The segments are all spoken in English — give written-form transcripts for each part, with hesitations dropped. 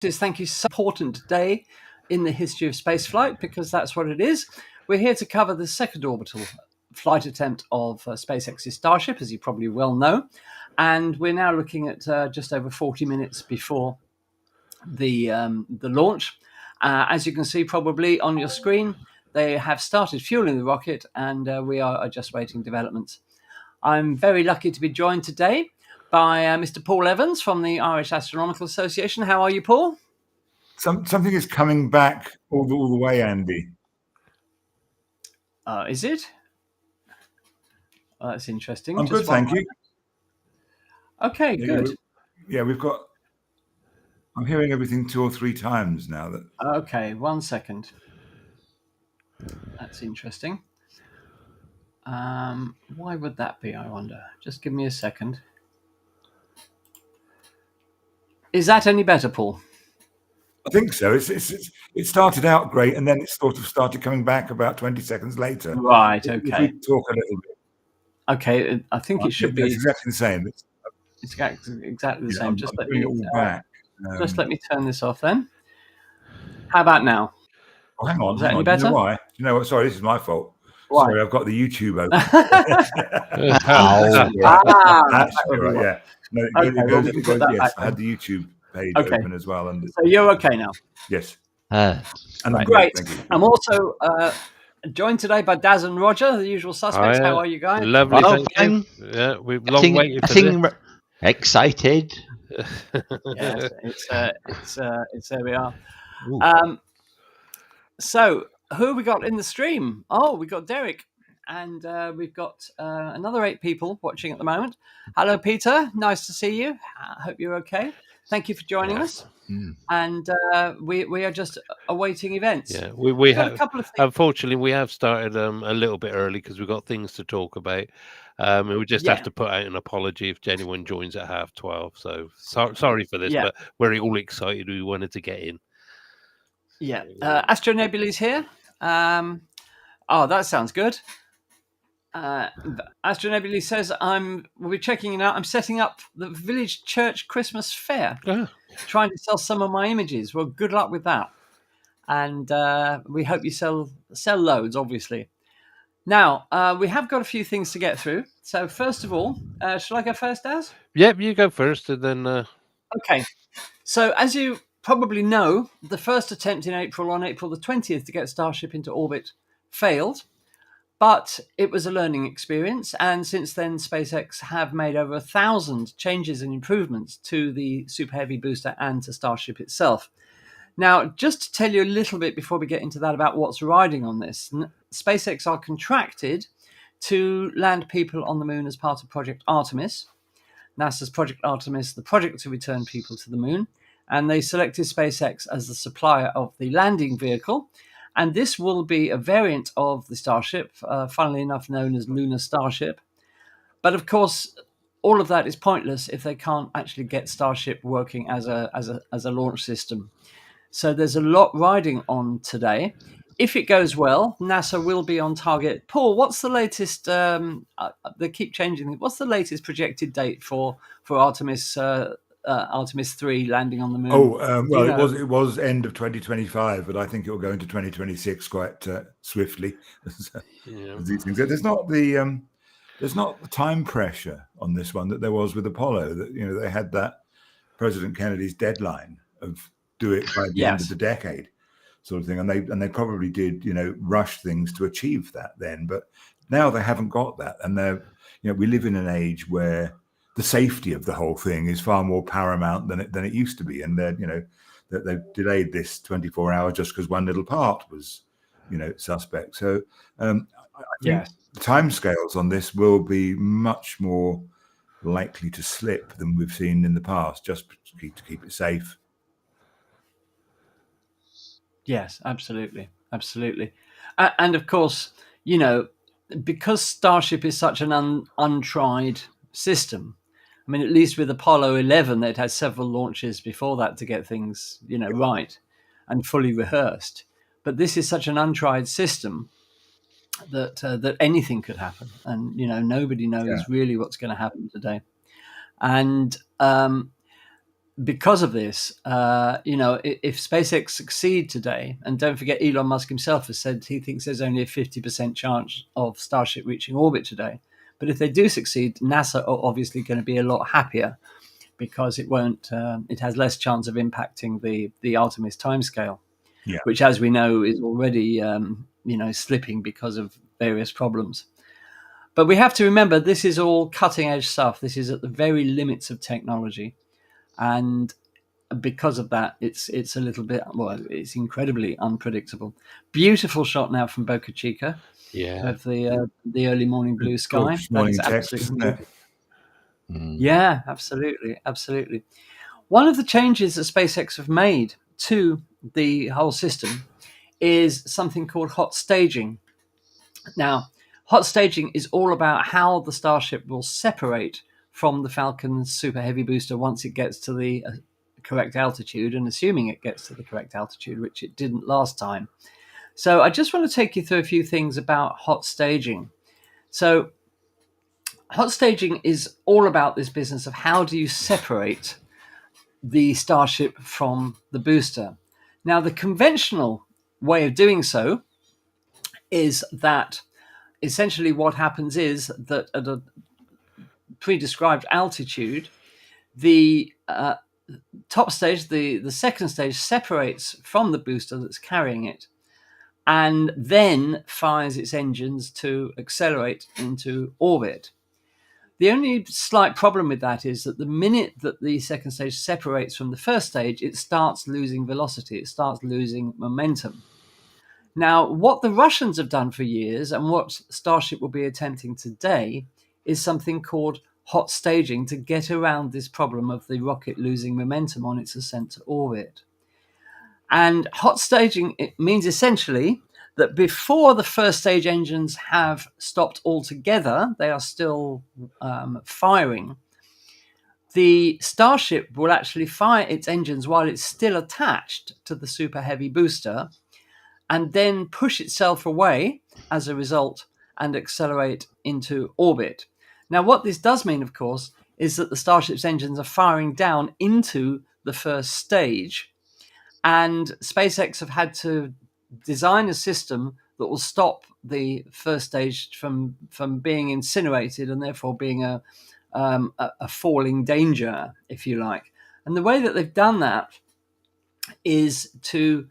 Thank you. So important day in the history of spaceflight, because that's what it is. We're here to cover the second orbital flight attempt of SpaceX's Starship, as you probably well know. And we're now looking at just over 40 minutes before the launch. As you can see probably on your screen, they have started fueling the rocket, and we are just waiting developments. I'm very lucky to be joined today by Mr. Paul Evans from the Irish Astronomical Association. How are you, Paul? Something is coming back all the way, Andy. Is it? That's interesting. I'm good, thank you. Okay, good. I'm hearing everything 2 or 3 times now. Okay, 1 second. That's interesting. Why would that be, I wonder? Just give me a second. Is that any better, Paul? I think so. It started out great, and then it sort of started coming back about 20 seconds later. Right, okay. If we talk a little bit. Okay, I think it should be... It's exactly the same. It's exactly the same. Just let me all back. Just let me turn this off then. How about now? Oh, hang on. Is that any better? better? You know why? You know what? Sorry, this is my fault. Why? Sorry, I've got the YouTube open. That's right, yeah. No, it goes, yes, I had the YouTube page open as well. So you're okay now? Yes. And great. Thank you. I'm also joined today by Daz and Roger, the usual suspects. How are you guys? Lovely, thank you. Yeah, we've long waited for this. Excited. Yes, it's there we are. So who have we got in the stream? Oh, we got Derek, and we've got another 8 people watching at the moment. Hello, Peter. Nice to see you. I hope you're okay. Thank you for joining us. And we are just awaiting events. Yeah, we have a couple of things. Unfortunately, we have started a little bit early because we've got things to talk about. We just have to put out an apology if anyone joins at 12:30. So sorry for this, but we're all excited. We wanted to get in. Yeah, Astronebula's here. Oh, that sounds good. Astronebula says we'll be checking it out. I'm setting up the village church Christmas fair, trying to sell some of my images. Well, good luck with that, and we hope you sell loads, obviously. Now we have got a few things to get through. So first of all, shall I go first, Daz? Yep, you go first, and then. Okay. So as you probably know, the first attempt on April the 20th to get Starship into orbit failed. But it was a learning experience, and since then, SpaceX have made over 1,000 changes and improvements to the Super Heavy booster and to Starship itself. Now, just to tell you a little bit before we get into that about what's riding on this, SpaceX are contracted to land people on the moon as part of Project Artemis. NASA's Project Artemis, the project to return people to the moon, and they selected SpaceX as the supplier of the landing vehicle. And this will be a variant of the Starship, funnily enough known as Lunar Starship. But of course, all of that is pointless if they can't actually get Starship working as a launch system. So there's a lot riding on today. If it goes well, NASA will be on target. Paul, what's the latest? They keep changing. What's the latest projected date for Artemis? Artemis 3 landing on the moon? It was end of 2025, but I think it will go into 2026 quite swiftly. These things. There's not the time pressure on this one that there was with Apollo. That they had that President Kennedy's deadline of do it by the end of the decade, sort of thing, and they probably did rush things to achieve that then. But now they haven't got that, and we live in an age where the safety of the whole thing is far more paramount than it used to be, and that they've delayed this 24 hours just because one little part was, suspect. So I think the timescales on this will be much more likely to slip than we've seen in the past, just to keep it safe. Yes, absolutely, and of course, because Starship is such an untried system. I mean, at least with Apollo 11, they'd had several launches before that to get things, right and fully rehearsed. But this is such an untried system that anything could happen, and nobody knows really what's going to happen today. And because of this, if SpaceX succeed today, and don't forget Elon Musk himself has said he thinks there's only a 50% chance of Starship reaching orbit today. But if they do succeed, NASA are obviously going to be a lot happier because it has less chance of impacting the Artemis timescale, which, as we know, is already slipping because of various problems. But we have to remember this is all cutting edge stuff. This is at the very limits of technology. And because of that, it's a little bit, it's incredibly unpredictable. Beautiful shot now from Boca Chica. Of the early morning blue sky. That is absolutely gorgeous. Yeah, absolutely. One of the changes that SpaceX have made to the whole system is something called hot staging. Now, hot staging is all about how the Starship will separate from the Falcon Super Heavy booster once it gets to the correct altitude, and assuming it gets to the correct altitude, which it didn't last time. So I just want to take you through a few things about hot staging. So hot staging is all about this business of how do you separate the Starship from the booster. Now, the conventional way of doing so is that essentially what happens is that at a pre-described altitude, the top stage, the second stage, separates from the booster that's carrying it and then fires its engines to accelerate into orbit. The only slight problem with that is that the minute that the second stage separates from the first stage, it starts losing velocity, it starts losing momentum. Now, what the Russians have done for years and what Starship will be attempting today is something called hot staging to get around this problem of the rocket losing momentum on its ascent to orbit. And hot staging, it means essentially that before the first stage engines have stopped altogether, they are still firing. The Starship will actually fire its engines while it's still attached to the Super Heavy booster and then push itself away as a result and accelerate into orbit. Now, what this does mean, of course, is that the Starship's engines are firing down into the first stage, and SpaceX have had to design a system that will stop the first stage from being incinerated and therefore being a falling danger, if you like. And the way that they've done that is to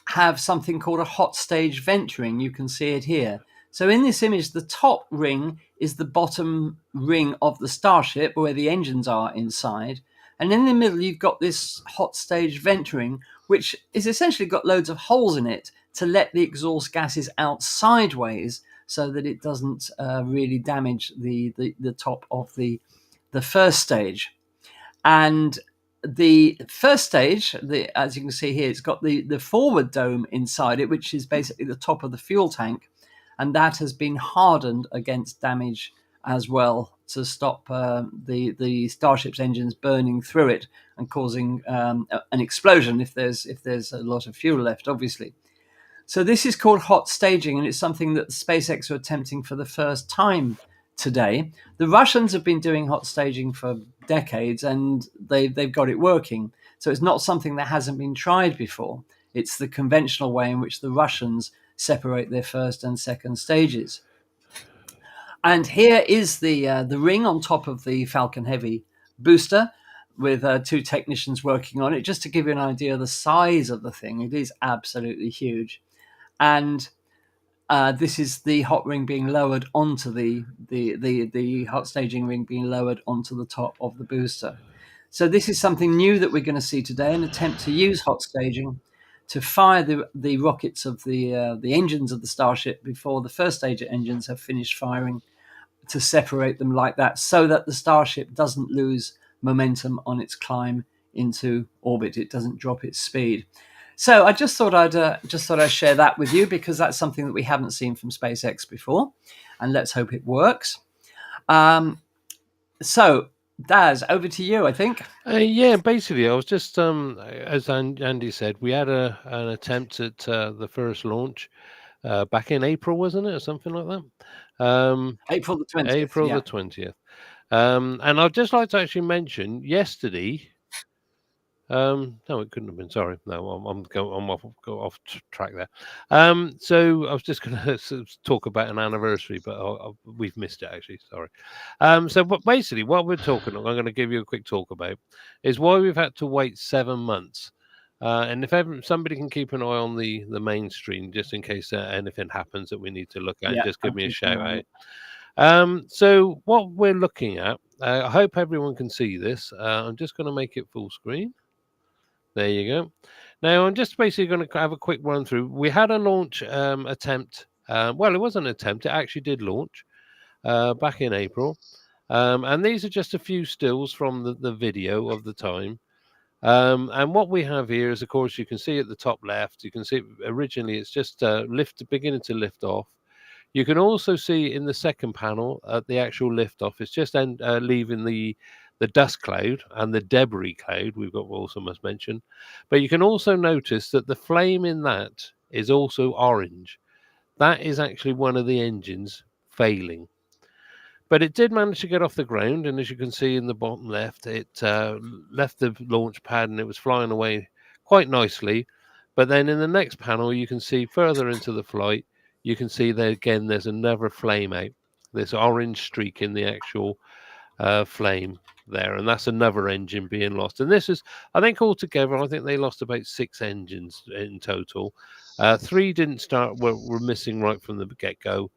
have something called a hot stage vent ring. You can see it here. So in this image, the top ring is the bottom ring of the Starship where the engines are inside. And in the middle, you've got this hot stage vent ring, which is essentially got loads of holes in it to let the exhaust gases out sideways so that it doesn't really damage the top of the first stage. And the first stage, as you can see here, it's got the forward dome inside it, which is basically the top of the fuel tank. And that has been hardened against damage as well to stop the Starship's engines burning through it and causing an explosion if there's a lot of fuel left, obviously. So this is called hot staging, and it's something that SpaceX are attempting for the first time today. The Russians have been doing hot staging for decades, and they've got it working. So it's not something that hasn't been tried before. It's the conventional way in which the Russians separate their first and second stages. And here is the ring on top of the Falcon Heavy booster with two technicians working on it, just to give you an idea of the size of the thing. It is absolutely huge. And this is the hot ring being lowered onto the hot staging ring being lowered onto the top of the booster. So this is something new that we're going to see today, an attempt to use hot staging to fire the rockets of the engines of the Starship before the first stage engines have finished firing, to separate them like that so that the Starship doesn't lose momentum on its climb into orbit. It doesn't drop its speed. So I just thought I'd share that with you, because that's something that we haven't seen from SpaceX before, and let's hope it works. So Daz, over to you, I think. Yeah, basically, I was just as Andy said, we had an attempt at the first launch back in April, wasn't it, or something like that? April the 20th. April the 20th. And I'd just like to actually mention yesterday, No, it couldn't have been. Sorry, no, I'm off track there. So I was just going to talk about an anniversary, but we've missed it actually. Sorry. But basically, what we're talking, I'm going to give you a quick talk about, is why we've had to wait 7 months. And if somebody can keep an eye on the main screen, just in case anything happens that we need to look at, just give me a shout out. So what we're looking at, I hope everyone can see this. I'm just going to make it full screen. There you go. Now I'm just basically going to have a quick run through. We had a launch attempt. Well, it wasn't an attempt. It actually did launch back in April. And these are just a few stills from the video of the time. And what we have here is, of course, you can see at the top left, you can see originally it's just beginning to lift off. You can also see in the second panel at the actual lift off, it's just leaving the dust cloud and the debris cloud we've got also must mention. But you can also notice that the flame in that is also orange. That is actually one of the engines failing. But it did manage to get off the ground, and as you can see in the bottom left, it left the launch pad and it was flying away quite nicely. But then in the next panel, you can see further into the flight, you can see that again there's another flame out, this orange streak in the actual flame there, and that's another engine being lost. And this is, I think altogether, I think they lost about 6 engines in total. 3 didn't start, were missing right from the get-go,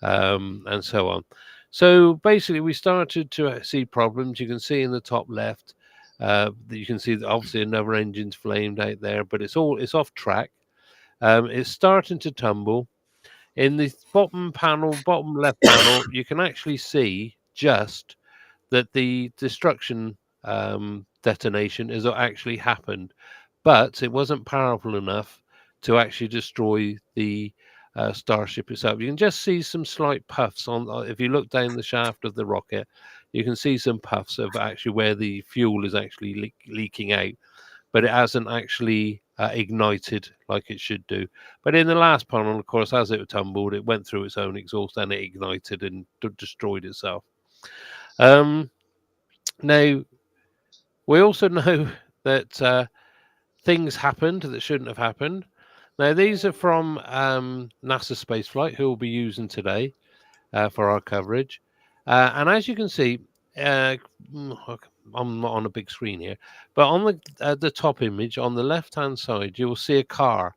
and so on. So basically we started to see problems. You can see in the top left, you can see that obviously another engine's flamed out there, but it's off track. It's starting to tumble. In the bottom left panel, you can actually see just that the destruction detonation has actually happened, but it wasn't powerful enough to actually destroy the Starship itself. You can just see some slight puffs on. If you look down the shaft of the rocket, you can see some puffs of actually where the fuel is actually leaking out, but it hasn't actually ignited like it should do. But in the last panel, of course, as it tumbled, it went through its own exhaust and it ignited and destroyed itself. Now, we also know that things happened that shouldn't have happened. Now, these are from NASA spaceflight, who we'll be using today for our coverage. And as you can see, I'm not on a big screen here, but on the top image, on the left-hand side, you will see a car.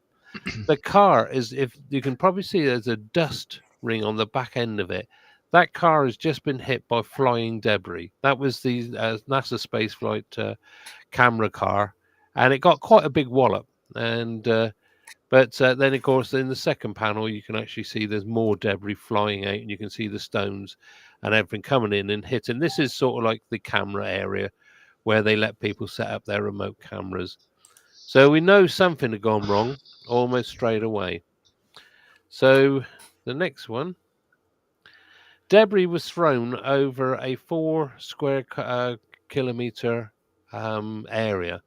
The car is, if you can probably see, there's a dust ring on the back end of it. That car has just been hit by flying debris. That was the NASA spaceflight camera car, and it got quite a big wallop. And but then, of course, in the second panel, you can actually see there's more debris flying out, and you can see the stones and everything coming in and hitting. This is sort of like the camera area where they let people set up their remote cameras. So we know something had gone wrong almost straight away. So the next one, debris was thrown over a 4 square kilometer area.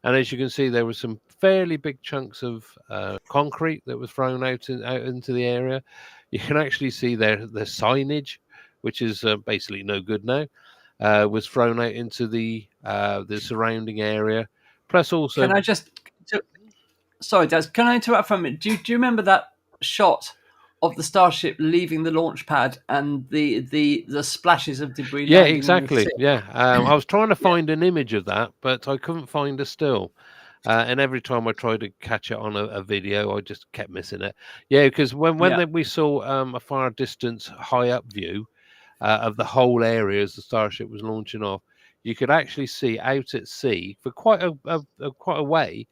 And as you can see, there were some fairly big chunks of concrete that was thrown out into the area. You can actually see the signage, which is basically no good now, was thrown out into the surrounding area. Plus, also, can I just? Sorry, Des. Can I interrupt for a minute? Do you remember that shot of the Starship leaving the launch pad and the splashes of debris? Yeah, exactly. Yeah, I was trying to find an image of that, but I couldn't find a still. And every time I tried to catch it on a video, I just kept missing it. Yeah, because when we saw a far distance, high up view of the whole area as the Starship was launching off, you could actually see out at sea for quite a way.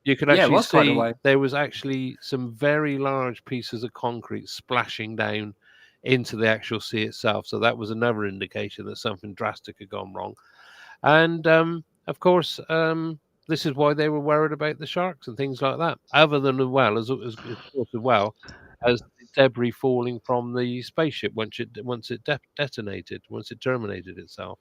You could actually see there was actually some very large pieces of concrete splashing down into the actual sea itself. So that was another indication that something drastic had gone wrong. And of course, this is why they were worried about the sharks and things like that. Other than as well as the debris falling from the spaceship once it detonated, once it terminated itself.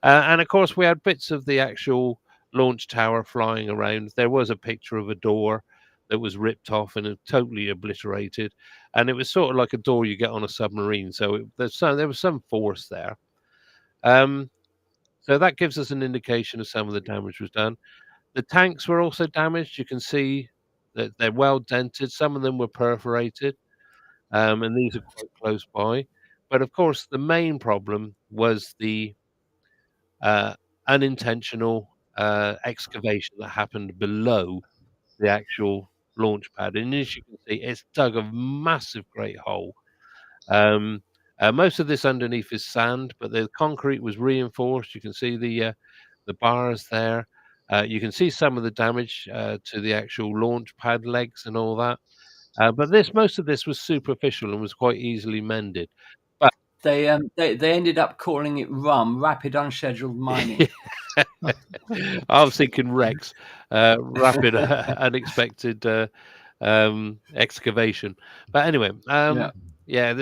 And of course, we had bits of the actual launch tower flying around. There was a picture of a door that was ripped off and totally obliterated, and it was sort of like a door you get on a submarine. So there was some force there. So that gives us an indication of some of the damage was done. The tanks were also damaged. You can see that they're well dented. Some of them were perforated, and these are quite close by. But of course, the main problem was the uh, unintentional excavation that happened below the actual launch pad. And as you can see, it's dug a massive, great hole. Most of this underneath is sand, but the concrete was reinforced. You can see the bars there. You can see some of the damage to the actual launch pad legs and all that. But most of this was superficial and was quite easily mended. But they ended up calling it rapid unscheduled mining. I was thinking Rex, rapid unexpected excavation. But anyway, yeah,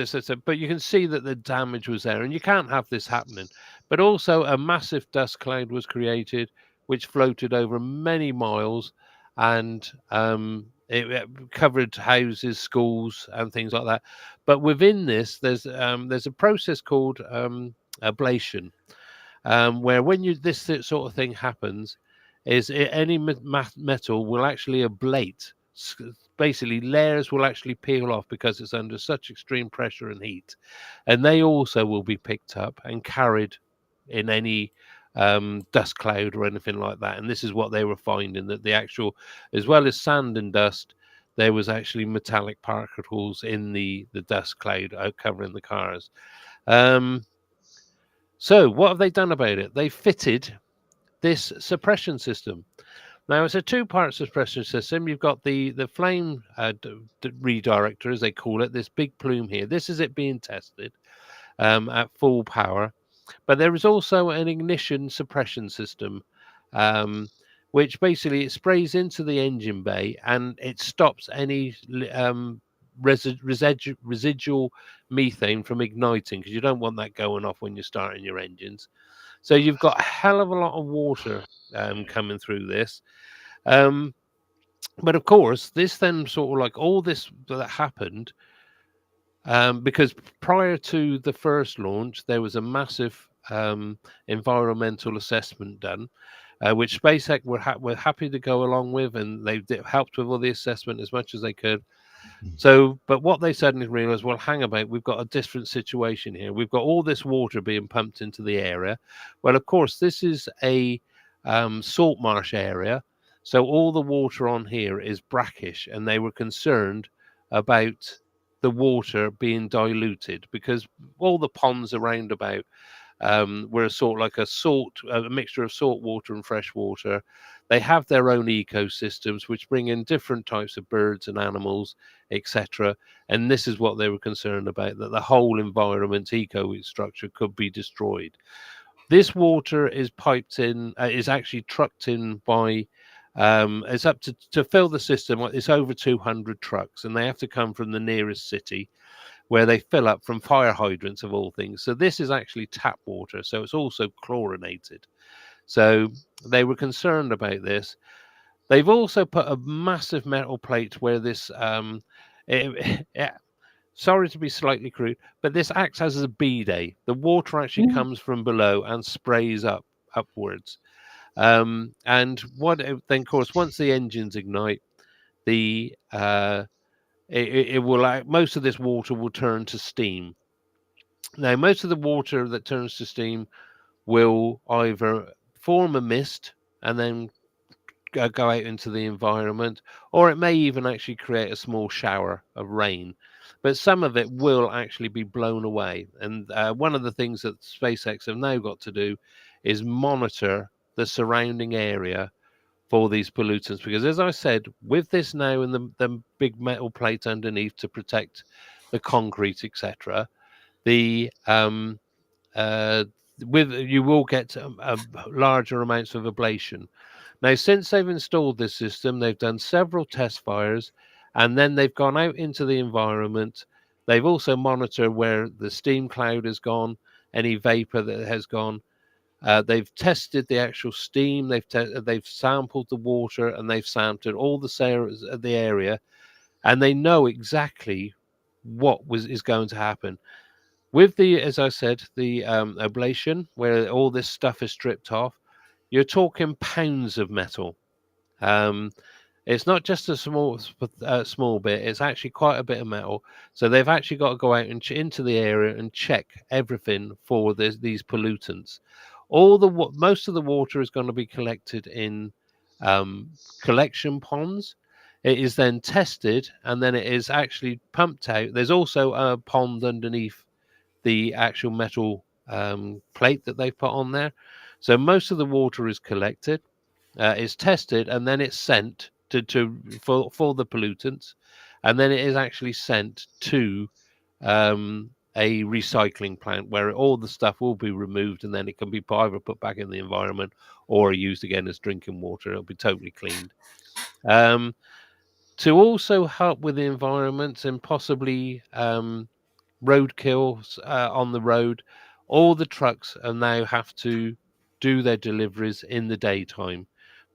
but you can see that the damage was there, and you can't have this happening. But also, a massive dust cloud was created, which floated over many miles, and it covered houses, schools, and things like that. But within this, there's a process called ablation, where when this sort of thing happens, any metal will actually ablate. Basically, layers will actually peel off because it's under such extreme pressure and heat, and they also will be picked up and carried in any dust cloud or anything like that. And this is what they were finding, that the actual, as well as sand and dust, there was actually metallic particles in the dust cloud covering the cars. So what have they done about it? They fitted this suppression system. Now, it's a two-part suppression system. You've got the flame redirector, as they call it, this big plume here. This is it being tested at full power. But there is also an ignition suppression system, which basically it sprays into the engine bay and it stops any residual methane from igniting, because you don't want that going off when you're starting your engines. So you've got a hell of a lot of water coming through this. But of course, this then sort of like all this that happened, because prior to the first launch, there was a massive environmental assessment done, which SpaceX were happy to go along with, and they helped with all the assessment as much as they could. So, but what they suddenly realized, well, hang about, we've got a different situation here. We've got all this water being pumped into the area. Well, of course, this is a salt marsh area. So all the water on here is brackish, and they were concerned about the water being diluted because all the ponds around about were a mixture of salt water and fresh water. They have their own ecosystems, which bring in different types of birds and animals, etc. And this is what they were concerned about, that the whole environment eco structure could be destroyed. This water is piped in, is actually trucked in by, it's up to fill the system. It's over 200 trucks, and they have to come from the nearest city, where they fill up from fire hydrants of all things. So this is actually tap water, so it's also chlorinated. So they were concerned about this. They've also put a massive metal plate where this, sorry to be slightly crude, but this acts as a bidet. The water actually comes from below and sprays upwards. And what then, of course, once the engines ignite, the it will, most of this water will turn to steam. Now, most of the water that turns to steam will either form a mist and then go out into the environment, or it may even actually create a small shower of rain. But some of it will actually be blown away. And one of the things that SpaceX have now got to do is monitor the surrounding area for these pollutants, because as I said, with this now and the big metal plate underneath to protect the concrete, etc., you will get larger amounts of ablation. Now, since they've installed this system, they've done several test fires, and then they've gone out into the environment. They've also monitored where the steam cloud has gone, any vapor that has gone. They've tested the actual steam. They've sampled the water, and they've sampled all the area, and they know exactly what is going to happen. With as I said, the ablation, where all this stuff is stripped off, you're talking pounds of metal. It's not just a small bit. It's actually quite a bit of metal. So they've actually got to go out and into the area and check everything for these pollutants. Most of the water is going to be collected in collection ponds. It is then tested, and then it is actually pumped out. There's also a pond underneath the actual metal plate that they've put on there. So most of the water is collected, is tested, and then it's sent for the pollutants, and then it is actually sent to a recycling plant where all the stuff will be removed, and then it can be either put back in the environment or used again as drinking water. It'll be totally cleaned. To also help with the environment and possibly roadkills on the road, all the trucks are now have to do their deliveries in the daytime,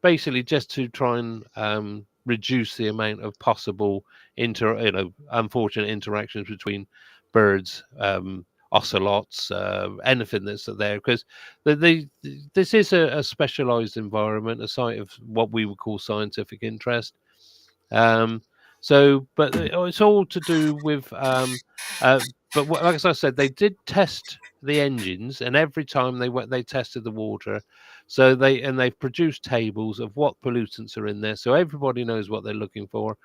basically just to try and reduce the amount of possible unfortunate interactions between birds, ocelots, anything that's there, because this is a specialized environment, a site of what we would call scientific interest. But it's all to do with but like as I said, they did test the engines, and every time they tested the water, so they've produced tables of what pollutants are in there, so everybody knows what they're looking for.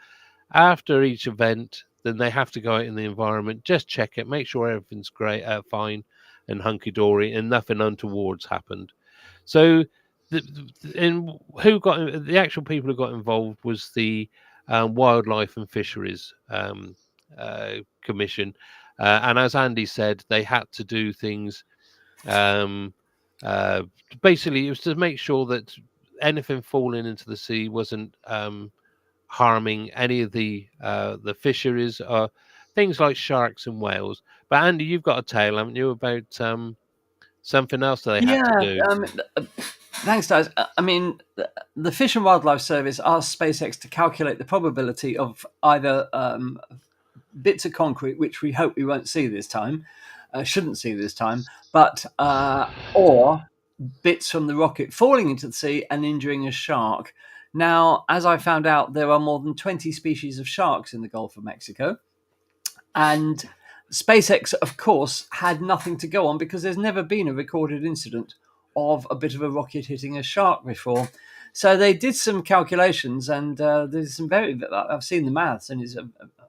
After each event, then they have to go out in the environment, just check it, make sure everything's great, fine, and hunky dory, and nothing untoward's happened. So, the actual people who got involved was the Wildlife and Fisheries Commission. And as Andy said, they had to do things. Basically, it was to make sure that anything falling into the sea wasn't harming any of the fisheries, or things like sharks and whales. But Andy, you've got a tale, haven't you, about something else that they had to do? Thanks, guys. I mean, the Fish and Wildlife Service asked SpaceX to calculate the probability of either bits of concrete, which we hope we won't see this time, shouldn't see this time, but or bits from the rocket falling into the sea and injuring a shark. Now, as I found out, there are more than 20 species of sharks in the Gulf of Mexico, and SpaceX, of course, had nothing to go on because there's never been a recorded incident of a bit of a rocket hitting a shark before. So they did some calculations, and there's some I've seen the maths, and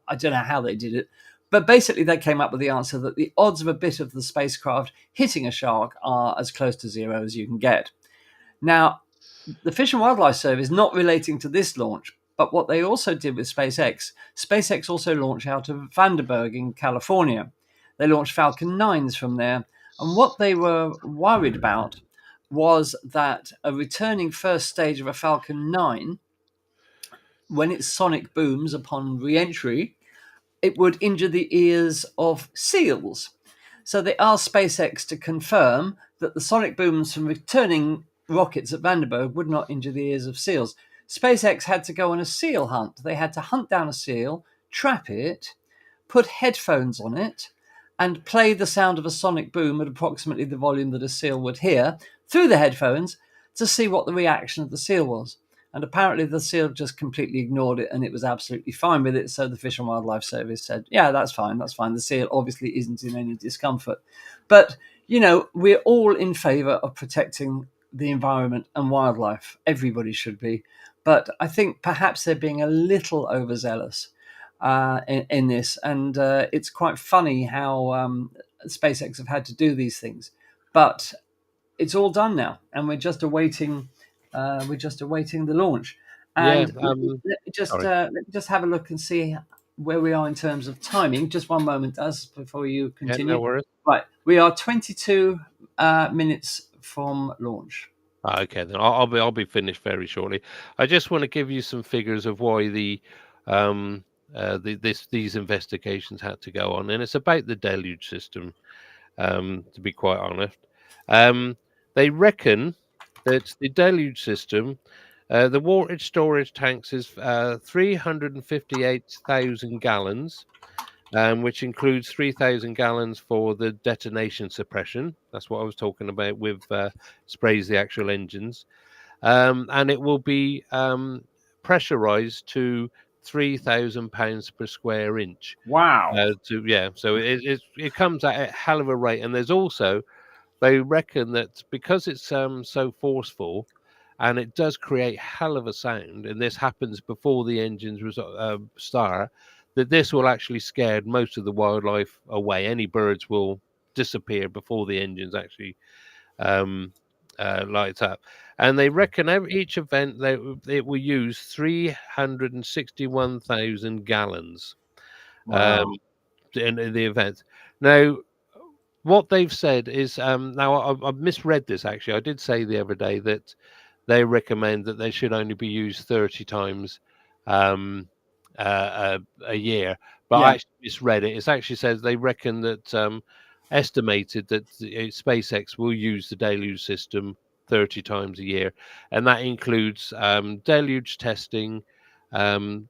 I don't know how they did it, but basically they came up with the answer that the odds of a bit of the spacecraft hitting a shark are as close to zero as you can get. Now, the Fish and Wildlife Service, not relating to this launch, but what they also did with SpaceX also launched out of Vandenberg in California. They launched Falcon 9s from there. And what they were worried about was that a returning first stage of a Falcon 9, when its sonic booms upon re-entry, it would injure the ears of seals. So they asked SpaceX to confirm that the sonic booms from returning rockets at Vandenberg would not injure the ears of seals. SpaceX had to go on a seal hunt. They had to hunt down a seal, trap it, put headphones on it, and play the sound of a sonic boom at approximately the volume that a seal would hear through the headphones to see what the reaction of the seal was. And apparently the seal just completely ignored it, and it was absolutely fine with it. So the Fish and Wildlife Service said, yeah, that's fine. That's fine. The seal obviously isn't in any discomfort. But, we're all in favor of protecting the environment and wildlife. Everybody should be. But I think perhaps they're being a little overzealous in this. And it's quite funny how SpaceX have had to do these things. But it's all done now, and we're just awaiting the launch. And let me just have a look and see where we are in terms of timing. Just one moment, before you continue. Yeah, no worries. Right, we are 22 minutes from launch. Okay, then I'll be finished very shortly. I just want to give you some figures of why these investigations had to go on, and it's about the deluge system. To be quite honest, they reckon that the deluge system, the water storage tanks is 358,000 gallons, which includes 3,000 gallons for the detonation suppression. That's what I was talking about with sprays the actual engines. and it will be pressurized to £3,000 per square inch. Wow. So it comes at a hell of a rate, and there's also, they reckon that because it's so forceful, and it does create hell of a sound, and this happens before the engines start, that this will actually scare most of the wildlife away. Any birds will disappear before the engines actually lights up. And they reckon each event it will use 361,000 gallons Wow. in the event. Now, what they've said is, now I've misread this actually. I did say the other day that they recommend that they should only be used 30 times a year, but I Yeah. actually misread it. It actually says they reckon that estimated that SpaceX will use the deluge system 30 times a year, and that includes deluge testing, um,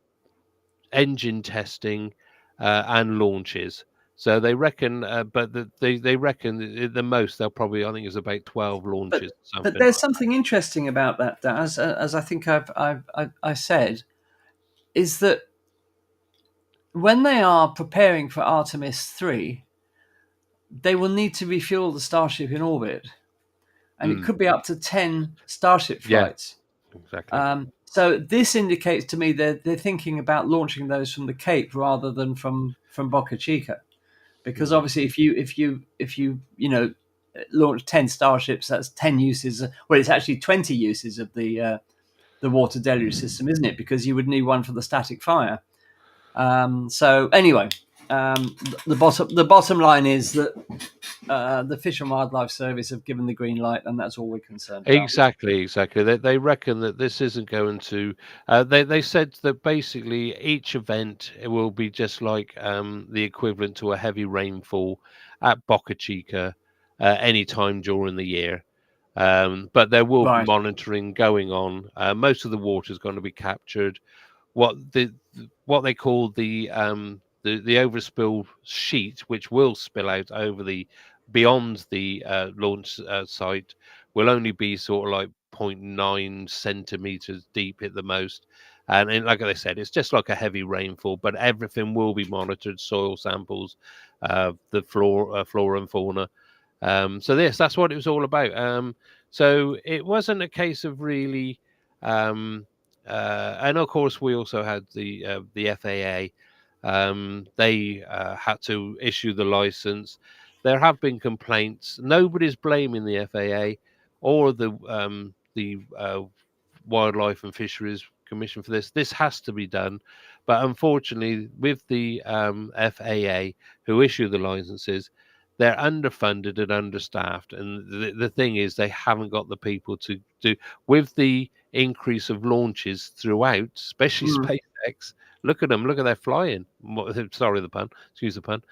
engine testing, and launches. So they reckon, but they reckon the most they'll probably, I think, is about 12 But launches, but something. there's something interesting about that, as I think I said, is that when they are preparing for Artemis 3, they will need to refuel the Starship in orbit, and it could be up to 10 Starship Yeah, flights. exactly. So this indicates to me they're thinking about launching those from the Cape rather than from Boca Chica, because obviously if you launch 10 Starships, that's 10 uses. Well, it's actually 20 uses of the water deluge system, isn't it? Because you would need one for the static fire. So anyway, the bottom line is that the Fish and Wildlife Service have given the green light, and that's all we're concerned about. Exactly. They reckon that this isn't going to. They said that basically each event it will be just like the equivalent to a heavy rainfall at Boca Chica any time during the year. But there will be Right. monitoring going on. Most of the water is going to be captured. What they call the overspill sheet, which will spill out over the beyond the launch site, will only be sort of like 0.9 centimeters deep at the most. And like I said, it's just like a heavy rainfall, but everything will be monitored: soil samples, the flora and fauna. So that's what it was all about. So it wasn't a case of really. And of course, we also had the FAA. They had to issue the license. There have been complaints. Nobody's blaming the FAA or the Wildlife and Fisheries Commission for this. This has to be done, but unfortunately, with the FAA who issue the licenses, they're underfunded and understaffed. And the thing is, they haven't got the people to do with the increase of launches throughout, especially Mm. SpaceX. Look at them. Look at their flying. Sorry, the pun. Excuse the pun.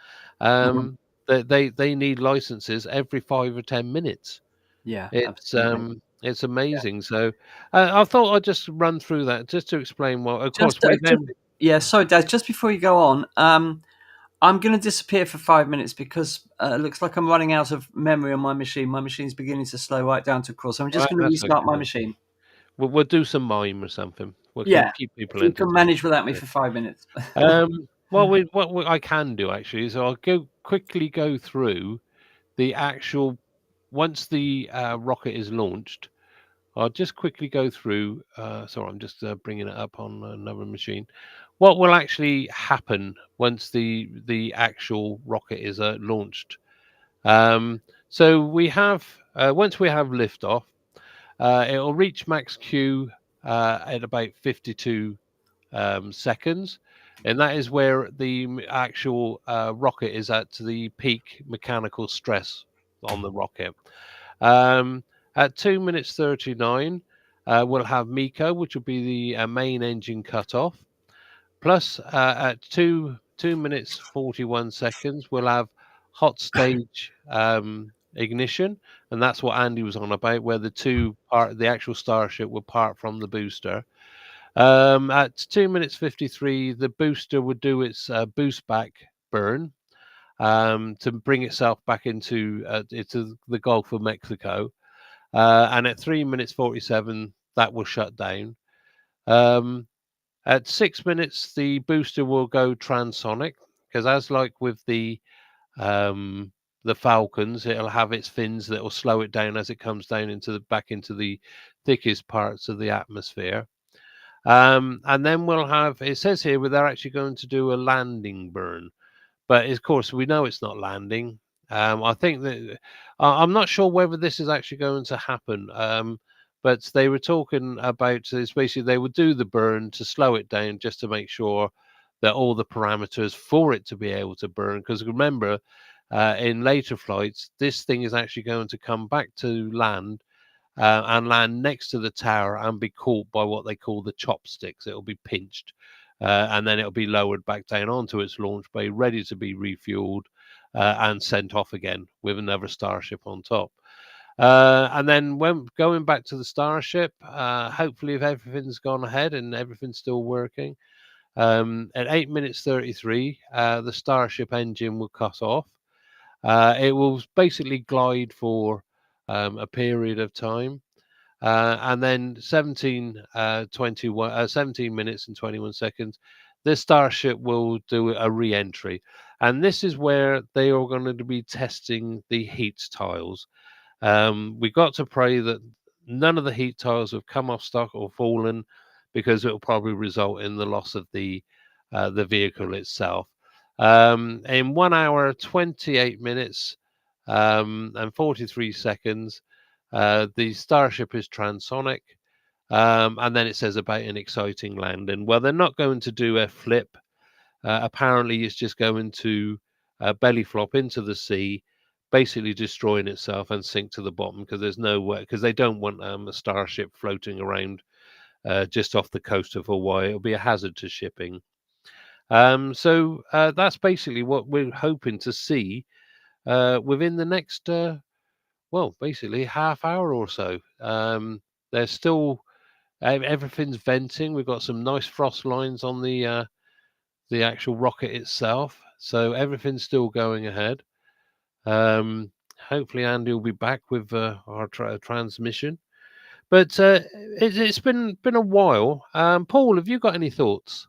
Mhm. They need licenses every 5 or 10 minutes. Yeah, It's absolutely. it's amazing. So I thought I'd just run through that just to explain what. Of course, Just, we just then. yeah. Sorry, Dad. Just before you go on, I'm going to disappear for 5 minutes because it looks like I'm running out of memory on my machine. My machine's beginning to slow right down to a crawl, so I'm just Right, going to that's okay restart my then. machine. We'll do some mime or something. We'll Yeah, keep if people you can entertained. manage without me for 5 minutes. What I can do actually is I'll quickly go through the actual once the rocket is launched. I'll just quickly go through. Sorry, I'm just bringing it up on another machine. What will actually happen once the actual rocket is launched? So we have once we have liftoff, it'll reach max Q at about 52 seconds, and that is where the actual rocket is at the peak mechanical stress on the rocket. At 2 minutes 39, we'll have MECO, which will be the main engine cutoff. Plus, at 2 minutes 41 seconds, we'll have hot stage ignition, and that's what Andy was on about, where the actual Starship will part from the booster. At 2 minutes 53, the booster would do its boost back burn to bring itself back into the Gulf of Mexico. And at 3 minutes 47, that will shut down. At 6 minutes, the booster will go transonic, because as like with the Falcons, it'll have its fins that will slow it down as it comes down back into the thickest parts of the atmosphere. And then we'll have, it says here, they're actually going to do a landing burn. But of course, we know it's not landing. I think that I'm not sure whether this is actually going to happen. But they were talking about this. Basically, they would do the burn to slow it down, just to make sure that all the parameters for it to be able to burn. Because remember, in later flights, this thing is actually going to come back to land and land next to the tower and be caught by what they call the chopsticks. It'll be pinched. And then it'll be lowered back down onto its launch bay, ready to be refueled and sent off again with another Starship on top. And then when going back to the Starship, hopefully if everything's gone ahead and everything's still working, at 8 minutes 33, the Starship engine will cut off. It will basically glide for a period of time. And then 17 minutes and 21 seconds, the Starship will do a re-entry. And this is where they are going to be testing the heat tiles. We've got to pray that none of the heat tiles have come off stock or fallen, because it will probably result in the loss of the vehicle itself. In 1 hour, 28 minutes and 43 seconds, the Starship is transonic. And then it says about an exciting landing. Well, they're not going to do a flip. Apparently, it's just going to belly flop into the sea, basically destroying itself and sink to the bottom, because there's no way, because they don't want a Starship floating around just off the coast of Hawaii. It'll be a hazard to shipping. So that's basically what we're hoping to see within the next, basically half hour or so. There's still everything's venting. We've got some nice frost lines on the actual rocket itself, so everything's still going ahead. Hopefully, Andy will be back with our transmission. But it's been a while. Paul, have you got any thoughts?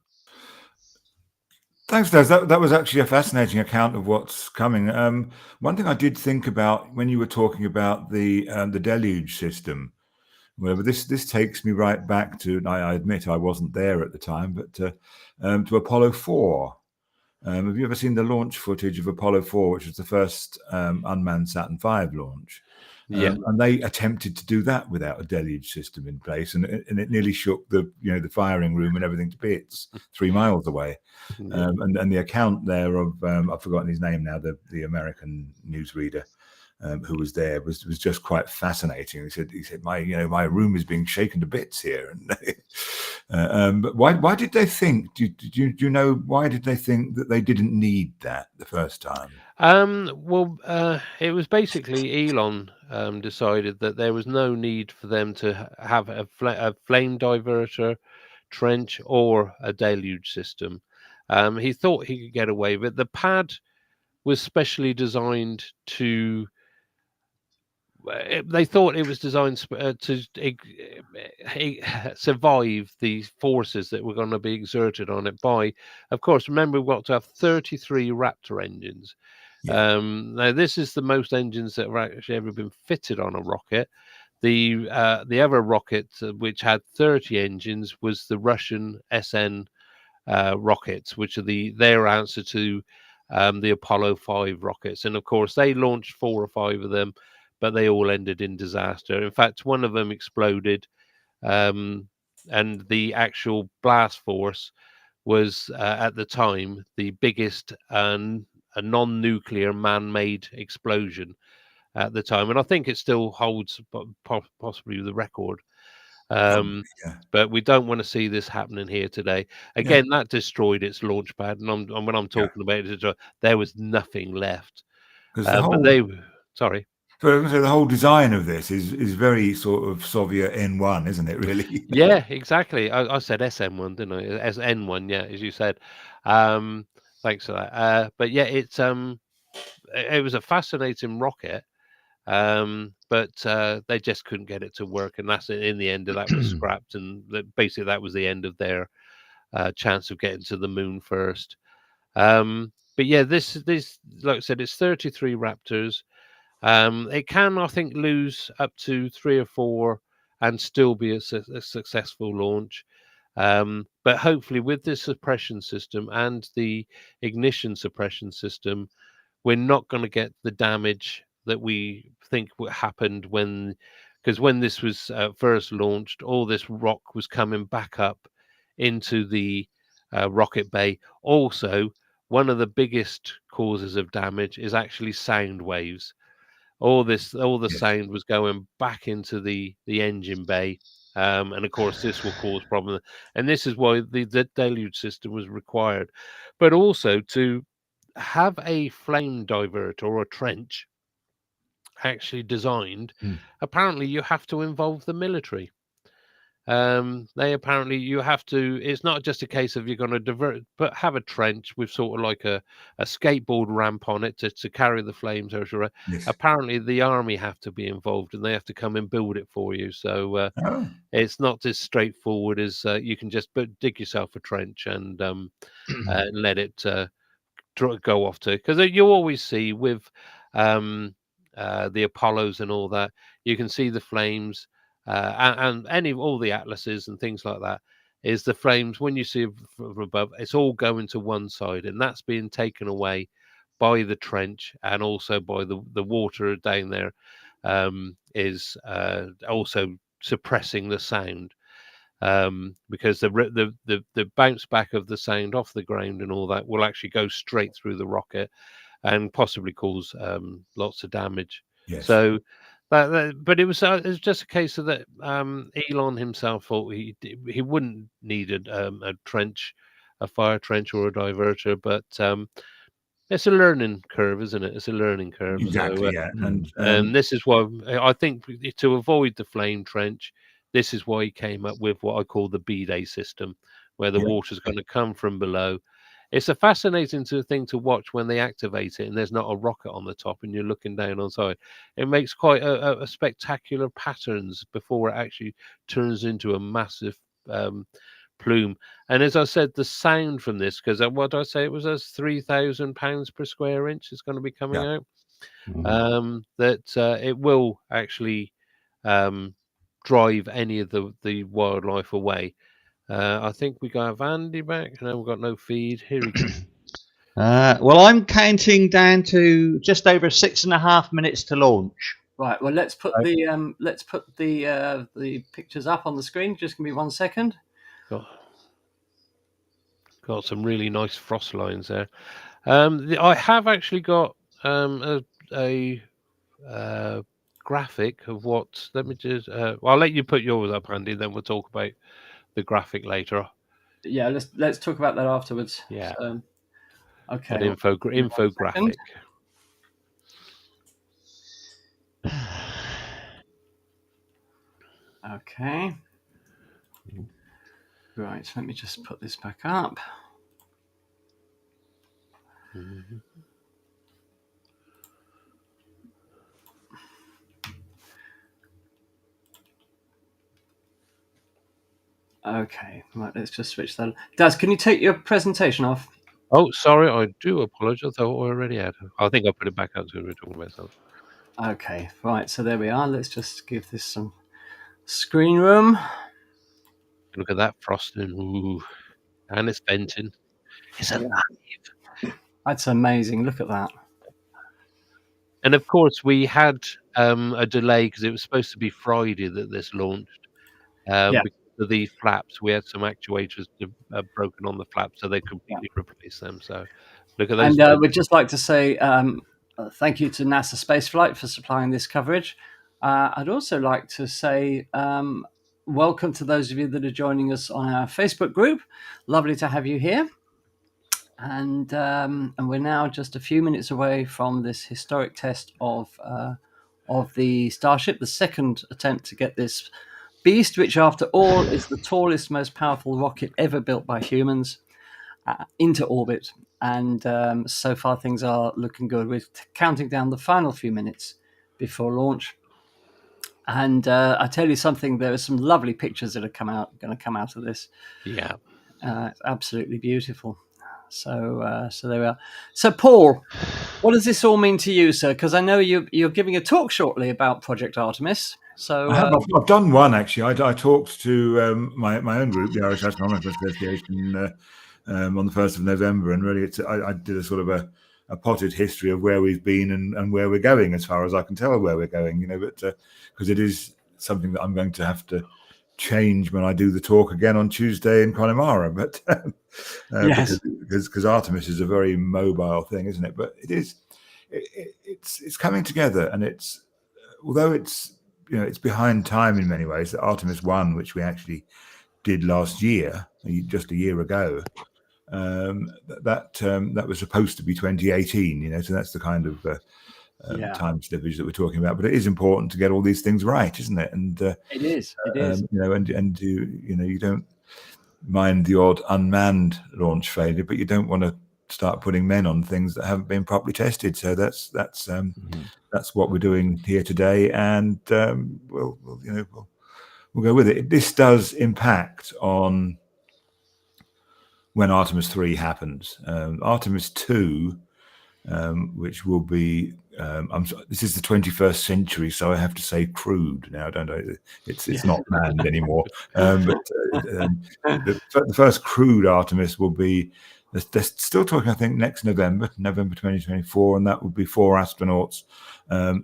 Thanks, Des. That was actually a fascinating account of what's coming. One thing I did think about when you were talking about the deluge system, well, this takes me right back to, I admit I wasn't there at the time, but to Apollo 4. Have you ever seen the launch footage of Apollo 4, which was the first unmanned Saturn V launch? Yeah. And they attempted to do that without a deluge system in place, and it nearly shook the firing room and everything to bits 3 miles away. Yeah. And the account there of I've forgotten his name now, the American newsreader who was there was just quite fascinating. He said my room is being shaken to bits here. And but why did they think? Do you know why did they think that they didn't need that the first time? It was basically Elon decided that there was no need for them to have a flame diverter, trench, or a deluge system. He thought he could get away with it. The pad was specially designed to. They thought it was designed to survive the forces that were going to be exerted on it by, of course, remember, we've got to have 33 Raptor engines. Yeah. Now, this is the most engines that have actually ever been fitted on a rocket. The other rocket, which had 30 engines, was the Russian SN rockets, which are their answer to the Apollo 5 rockets. And of course, they launched 4 or 5 of them, but they all ended in disaster. In fact, one of them exploded, and the actual blast force was at the time the biggest a non-nuclear man-made explosion at the time, and I think it still holds possibly the record. But we don't want to see this happening here today. Again, that destroyed its launch pad, and when I'm talking about it, there was nothing left. Sorry. So the whole design of this is very sort of Soviet N1, isn't it? Really? Yeah, exactly. I said SM1, didn't I? SN1, yeah, as you said. Thanks for that. But yeah, it was a fascinating rocket. But they just couldn't get it to work, and that's in the end that was scrapped, and basically that was the end of their chance of getting to the moon first. But yeah, this like I said, it's 33 Raptors. It can, I think, lose up to 3 or 4 and still be a successful launch. But hopefully, with this suppression system and the ignition suppression system, we're not going to get the damage that we think happened because when this was first launched, all this rock was coming back up into the rocket bay. Also, one of the biggest causes of damage is actually sound waves. All the sound was going back into the engine bay. And of course, this will cause problems. And this is why the deluge system was required. But also to have a flame diverter or a trench actually designed, apparently you have to involve the military. You have to, it's not just a case of you're going to divert, but have a trench with sort of like a skateboard ramp on it to carry the flames. Yes. Apparently the army have to be involved and they have to come and build it for you. So it's not as straightforward as you can just dig yourself a trench and let it go off to, because you always see with the Apollos and all that, you can see the flames and all the Atlases and things like that. Is the flames when you see from above, it's all going to one side, and that's being taken away by the trench and also by the water down there is also suppressing the sound. Because the bounce back of the sound off the ground and all that will actually go straight through the rocket and possibly cause lots of damage. Yes. So, but it was just a case of that. Elon himself thought he wouldn't need a trench, a fire trench or a diverter, but it's a learning curve, isn't it? It's a learning curve. Exactly. So, and this is why I think to avoid the flame trench, this is why he came up with what I call the B-Day system, where the water's going to come from below. It's a fascinating thing to watch when they activate it and there's not a rocket on the top and you're looking down on side. It makes quite a spectacular patterns before it actually turns into a massive plume. And as I said, the sound from this, because what did I say? It was as £3,000 per square inch is going to be coming out. That it will actually drive any of the wildlife away. I think we got Andy back. No, we've got no feed. Here we go. Well, I'm counting down to just over 6.5 minutes to launch. Right. Well, let's put the pictures up on the screen. Just give me 1 second. Got some really nice frost lines there. I have actually got a graphic of what. Let me just. I'll let you put yours up, Andy. Then we'll talk about the graphic later. Yeah, let's talk about that afterwards. Yeah. So, okay. An infographic. Okay. Right. Let me just put this back up. Mm-hmm. Okay, right, let's just switch that. Daz, can you take your presentation off? Oh, sorry, I do apologise. I thought I already had. I think I put it back up to we were talking about something. Okay, right, so there we are. Let's just give this some screen room. Look at that frosting. Ooh. And it's venting. It's alive. That's amazing. Look at that. And of course, we had a delay because it was supposed to be Friday that this launched. Because of the flaps, we had some actuators broken on the flaps, so they completely replaced them. So look at those. And we'd just like to say thank you to NASA Spaceflight for supplying this coverage. I'd also like to say welcome to those of you that are joining us on our Facebook group. Lovely to have you here. And we're now just a few minutes away from this historic test of the Starship, the second attempt to get this beast, which after all is the tallest, most powerful rocket ever built by humans, into orbit. And so far things are looking good. We're counting down the final few minutes before launch. And I tell you something, there are some lovely pictures that are going to come out of this. Yeah. It's absolutely beautiful. So there we are. So Paul, what does this all mean to you, sir? Because I know you're giving a talk shortly about Project Artemis. So I've done one actually. I talked to my own group, the Irish Astronomical Association, on the 1st of November, and really I did a sort of a potted history of where we've been and where we're going, as far as I can tell where we're going. But because it is something that I'm going to have to change when I do the talk again on Tuesday in Connemara, but yes, because Artemis is a very mobile thing, isn't it? But it's coming together, and although it's behind time in many ways. Artemis 1, which we actually did last year, just a year ago, that was supposed to be 2018. So that's the kind of time slippage that we're talking about. But it is important to get all these things right, isn't it? And it is. And you don't mind the odd unmanned launch failure, but you don't want to start putting men on things that haven't been properly tested. So that's what we're doing here today, and we'll go with it. This does impact on when Artemis 3 happens. Artemis 2, which will be this is the 21st century, so I have to say crude now, don't I? It's not manned anymore. But the first crewed Artemis will be. They're still talking, I think, next November 2024, and that will be 4 astronauts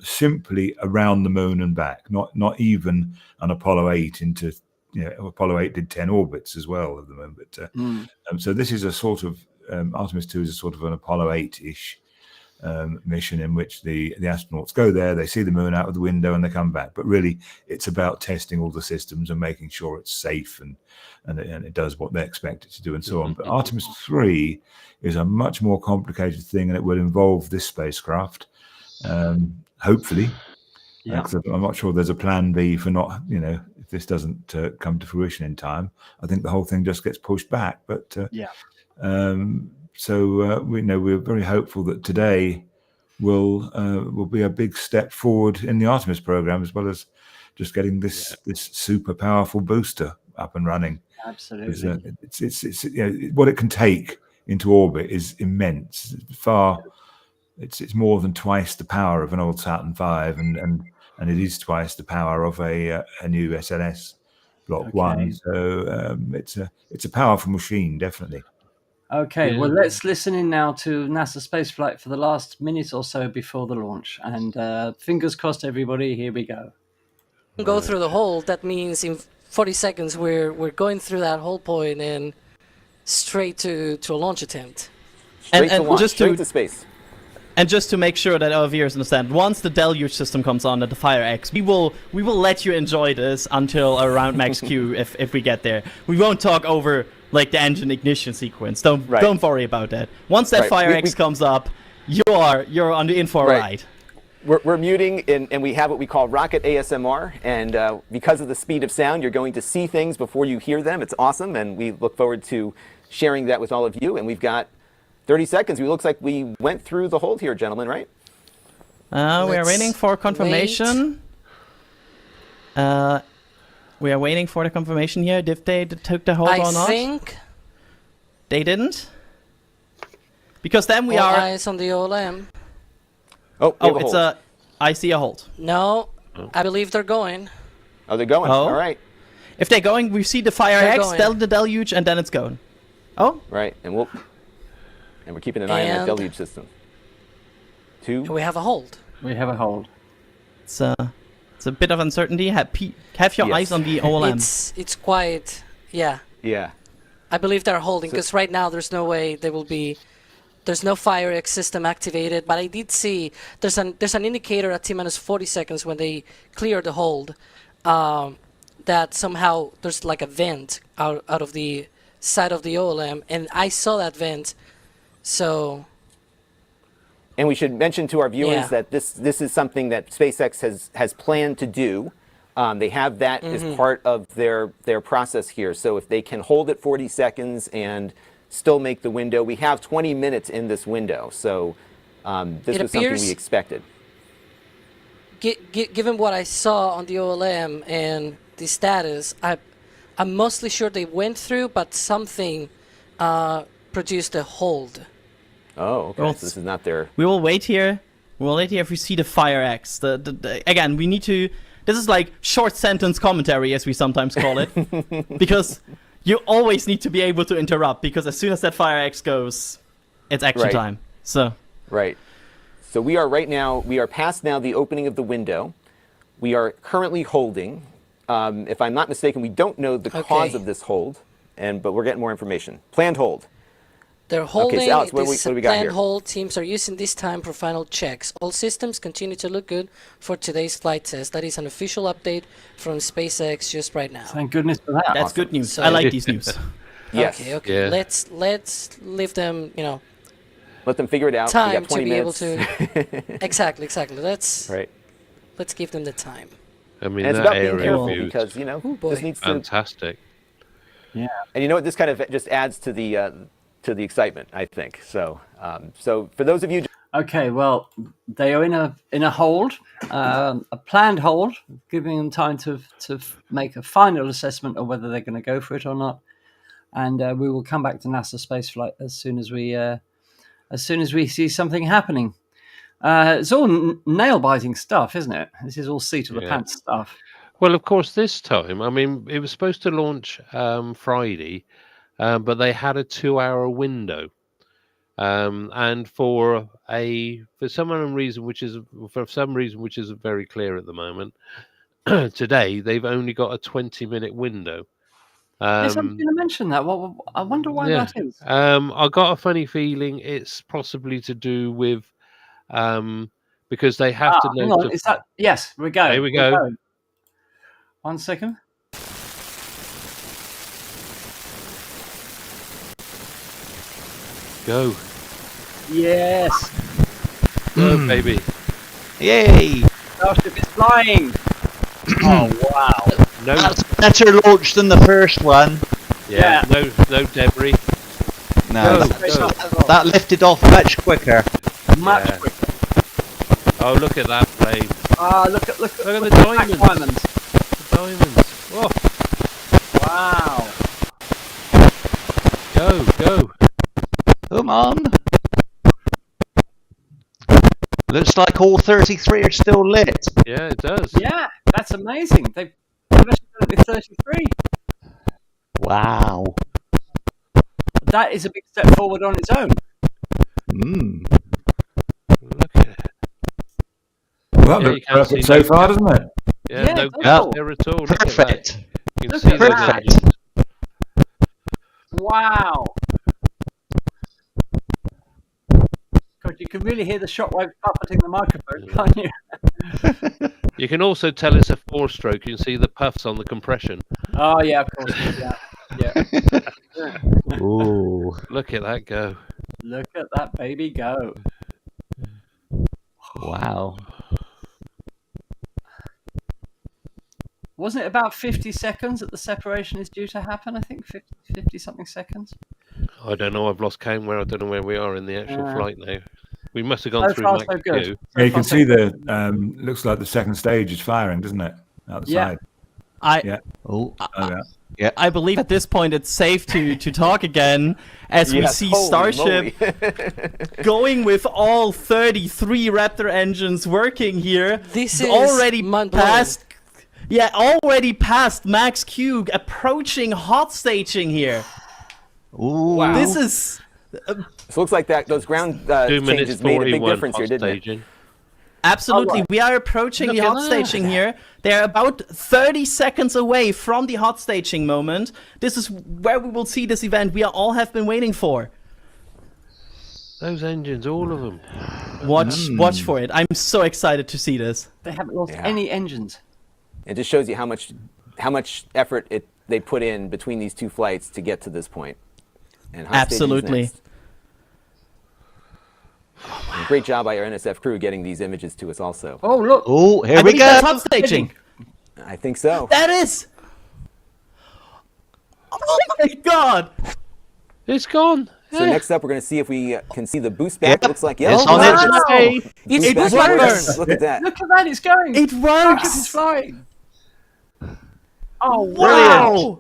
simply around the moon and back. Not even an Apollo 8 into. Apollo 8 did 10 orbits as well of the moon, but so this is a sort of Artemis 2 is a sort of an Apollo 8-ish mission in which the astronauts go there, they see the moon out of the window, and they come back. But really, it's about testing all the systems and making sure it's safe and it does what they expect it to do, and so on. But Artemis 3 is a much more complicated thing, and it will involve this spacecraft, hopefully. I'm not sure there's a plan B for not, if this doesn't come to fruition in time. I think the whole thing just gets pushed back. But so we're very hopeful that today will be a big step forward in the Artemis program, as well as just getting this super powerful booster up and running. Absolutely, it's what it can take into orbit is immense. It's more than twice the power of an old Saturn V, and it is twice the power of a new SLS Block 1. So it's a powerful machine, definitely. Okay, well, let's listen in now to NASA spaceflight for the last minute or so before the launch. And fingers crossed, everybody, here we go. Go through the hole, that means in 40 seconds we're going through that whole point and straight to a launch attempt. Straight to space. And just to make sure that our viewers understand, once the deluge system comes on at the Fire X, we will let you enjoy this until around max Q if we get there. We won't talk over like the engine ignition sequence. Don't worry about that. Once that Fire X comes up, you're on the in for a ride. We're muting, and we have what we call rocket ASMR, and because of the speed of sound, you're going to see things before you hear them. It's awesome, and we look forward to sharing that with all of you. And we've got 30 seconds. It looks like we went through the hold here, gentlemen, right? We are waiting for confirmation. We are waiting for the confirmation here. If they took the hold or not. I think they didn't. Because then we are eyes on the OLM. I see a hold. No, I believe they're going. Oh, they're going. All right. If they're going, we see the Fire X, the deluge, and then it's going. Oh. Right, and we're keeping an eye on that deluge system. 2. We have a hold. We have a hold. It's a bit of uncertainty. Have your eyes on the OLM. It's quite, Yeah. I believe they're holding, because right now there's no way they will be. There's no Fire X system activated, but I did see there's an indicator at T-minus 40 seconds when they clear the hold that somehow there's like a vent out of the side of the OLM, and I saw that vent. So. And we should mention to our viewers that this is something that SpaceX has planned to do. They have that as part of their process here. So if they can hold it 40 seconds and still make the window, we have 20 minutes in this window. So this was something we expected. given what I saw on the OLM and the status, I'm mostly sure they went through, but something produced a hold. Oh, okay. Well, So this is not their. We will wait here. We'll wait here if we see the Fire X. Again, we need to. This is like short sentence commentary, as we sometimes call it, because you always need to be able to interrupt. Because as soon as that Fire X goes, it's action time. So. Right. So we are past now the opening of the window. We are currently holding. If I'm not mistaken, we don't know the cause of this hold, but we're getting more information. Planned hold. They're holding. Okay, so Alex, what This do we is got planned here? hold. Teams are using this time for final checks. All systems continue to look good for today's flight test. That is an official update from SpaceX just right now. Thank goodness for that. That's good news. So- I like these news. Yes. Okay. Yeah. Let's leave them, Let them figure it out. We time got to 20 be able minutes. to. Exactly. Let's Right. give them the time. I mean, And it's that about being area careful view is because boy. this needs to. fantastic. Yeah. And you know what? This kind of just adds to the excitement, I think. So, so for those of you. Okay, well, they are in a hold, a planned hold, giving them time to make a final assessment of whether they're going to go for it or not. And we will come back to NASA spaceflight as soon as we see something happening. It's all nail biting stuff, isn't it? This is all seat of the pants stuff. Well, of course, this time, I mean, it was supposed to launch Friday, but they had a 2-hour window. And for some reason which is very clear at the moment, today they've only got a 20-minute window. Yes, I'm going to mention that. Well, I wonder why that is. I got a funny feeling it's possibly to do with because they have to hang know. on, is that? Yes, we go. Here we go. We're going. 1 second. Go. Yes. Go, baby. Yay! Starship is flying. Oh wow. No, That's better launch than the first one. yeah, no debris. No, Go, that lifted off much quicker. Much Yeah. quicker. Oh, look at that plane. Look at Look at the black diamonds. Diamonds. Oh, Wow. go. Come on. Looks like all 33 are still lit. Yeah, it does. Yeah, that's amazing. They've actually done it with 33. Wow. That is a big step forward on its own. Look at it. Well, Yeah, that you can looks perfect see so no far, doesn't it? Yeah, Yeah, no it does. gaps there at all. Look at that. Perfect. You can Look see at those that. engines. Wow. God, you can really hear the shockwave buffeting the microphone, can't you? You can also tell it's a 4-stroke. You can see the puffs on the compression. Oh, yeah, of course. Yeah. Ooh. Look at that go. Look at that baby go. Wow. Wasn't it about 50 seconds that the separation is due to happen? I think 50 something seconds. I don't know. I've lost count where I don't know where we are in the actual flight now. We must have gone So through far, Mach so good. 2. Yeah, you can see looks like the second stage is firing, doesn't it? Out the Yeah. side. I Oh. Yeah. I believe at this point it's safe to talk again as we see Starship going with all 33 Raptor engines working here. This is already mind-blowing. already past max Q, approaching hot staging here. Ooh. Wow. This is So it looks like those ground 2 minutes changes made a big 41 difference here, didn't it? staging. absolutely. We are approaching Look the at hot that. staging here. They're about 30 seconds away from the hot staging moment. This is where we will see this event we all have been waiting for. Those engines, all of them. Watch for it. I'm so excited to see this. They haven't lost Yeah. any engines. It just shows you how much effort they put in between these two flights to get to this point. And hot staging is Absolutely. next. And great job by our NSF crew getting these images to us also. Oh, look. Oh, here I we believe that's go. hot staging. I think so. That is. Oh my god! It's gone. So next up, we're going to see if we can see the boost back. Yep. Looks like It's on its way. Boost back works. works. Look at that. Look at that, it's going. It Look, works. it's flying. Oh, Wow.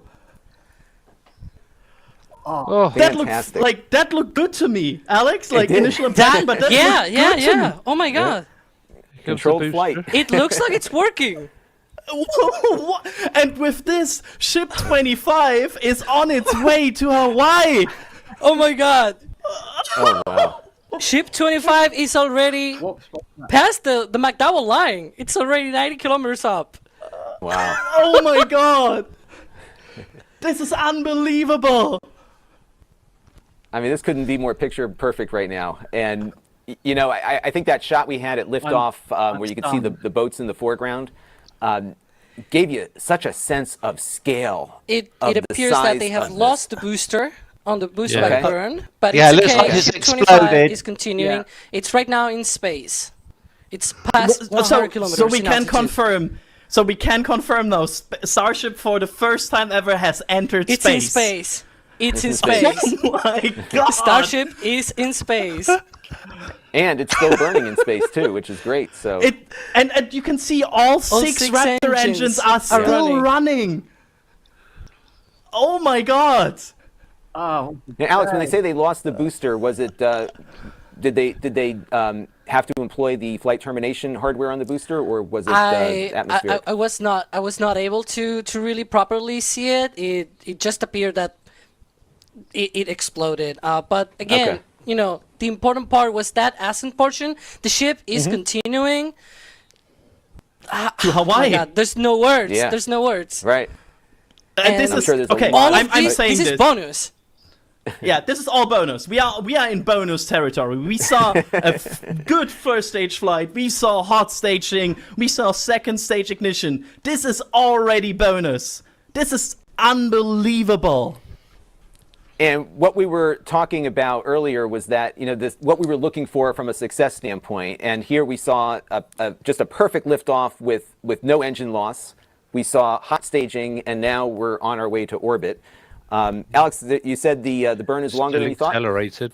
Oh, Fantastic. That looked good to me, Alex. Like did. initial impression, but that looked good to me. Oh my god. Controlled flight. It looks like it's working. And with this, Ship 25 is on its way to Hawaii. Oh my god. Oh, wow. Ship 25 is already past the McDowell line. It's already 90 kilometers up. Wow. Oh my god. This is unbelievable. I mean, this couldn't be more picture perfect right now. And, you know, I think that shot we had at liftoff where you could see the boats in the foreground gave you such a sense of scale. It of the appears that size they have of lost the booster on the booster Yeah. back burn, but Yeah, it's looks okay. like it's Ship 25 exploded. is continuing. Yeah. It's right now in space. It's past 100 So kilometers we in can altitude. confirm. So we can confirm though, Starship for the first time ever has entered It's space. in space. It's in space. space. Oh my god. Starship is in space. And it's still burning in space, too, which is great. So And you can see all six six Raptor engines engines are are still running. Oh my god. Oh, now, Alex, when they say they lost the booster, was it did they have to employ the flight termination hardware on the booster, or was it atmospheric? I was not able to really properly see it. It just appeared that it exploded. But again, Okay. you know, the important part was that ascent portion. The ship is continuing. To Hawaii. Oh my God, there's no words. Yeah. There's no words. Right. And this I'm is sure there's a okay. lot of I'm saying this is bonus. Yeah, this is all bonus. We are in bonus territory. We saw a good first stage flight. We saw hot staging. We saw second stage ignition. This is already bonus. This is unbelievable. And what we were talking about earlier was that, you know, what we were looking for from a success standpoint. And here we saw just a perfect liftoff with no engine loss. We saw hot staging, and now we're on our way to orbit. Alex, you said the burn is longer than you thought? Accelerated.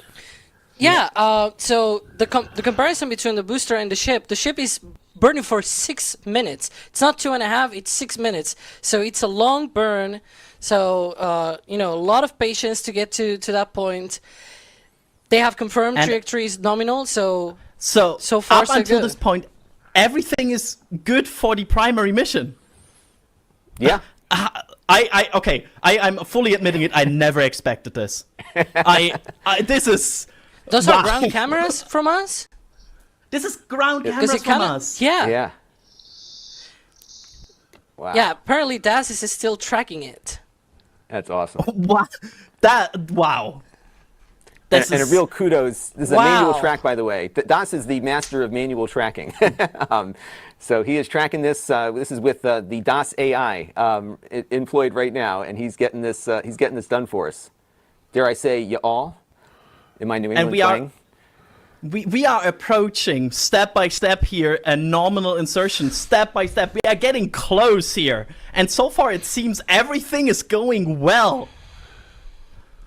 Yeah. So the comparison between the booster and the ship is burning for 6 minutes. It's not 2.5. It's 6 minutes. So it's a long burn. So you know, a lot of patience to get to that point. They have confirmed trajectory is nominal. So far up so until good. this point, everything is good for the primary mission. Yeah. I'm fully admitting it. I never expected this. This is. Those wow. are ground cameras from us. This is ground Does cameras it from kinda- us. Yeah. Yeah. Wow. Yeah. Apparently, DAS is still tracking it. That's awesome. Wow. Wow. And a real kudos. This is a Wow. manual track, by the way. Das is the master of manual tracking. So he is tracking this. This is with the DAS AI employed right now, and he's getting this. He's getting this done for us. Dare I say, you all? In my New England And twang? we are approaching step by step here a nominal insertion. Step by step, we are getting close here, and so far it seems everything is going well.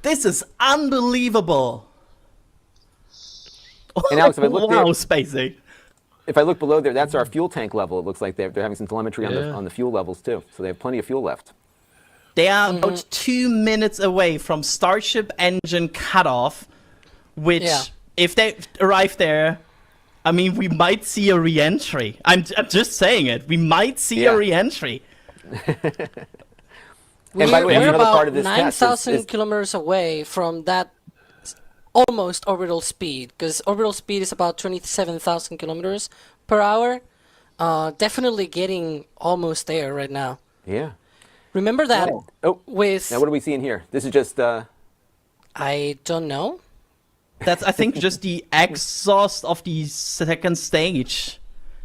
This is unbelievable. And Alex, if I look wow, there, Spacey. if I look below there, that's our fuel tank level. It looks like they're having some telemetry Yeah. on the fuel levels too. So they have plenty of fuel left. They are about 2 minutes away from Starship engine cutoff, which, if they arrive there, I mean, we might see a re-entry. I'm just saying it. We might see a re-entry. And by the way, we're another about part of this test 9,000 kilometers away from that almost orbital speed, because orbital speed is about 27,000 kilometers per hour. Definitely getting almost there right now. Yeah. Remember that with... Now what are we seeing here? This is just... I don't know. That's, I think, just the exhaust of the second stage.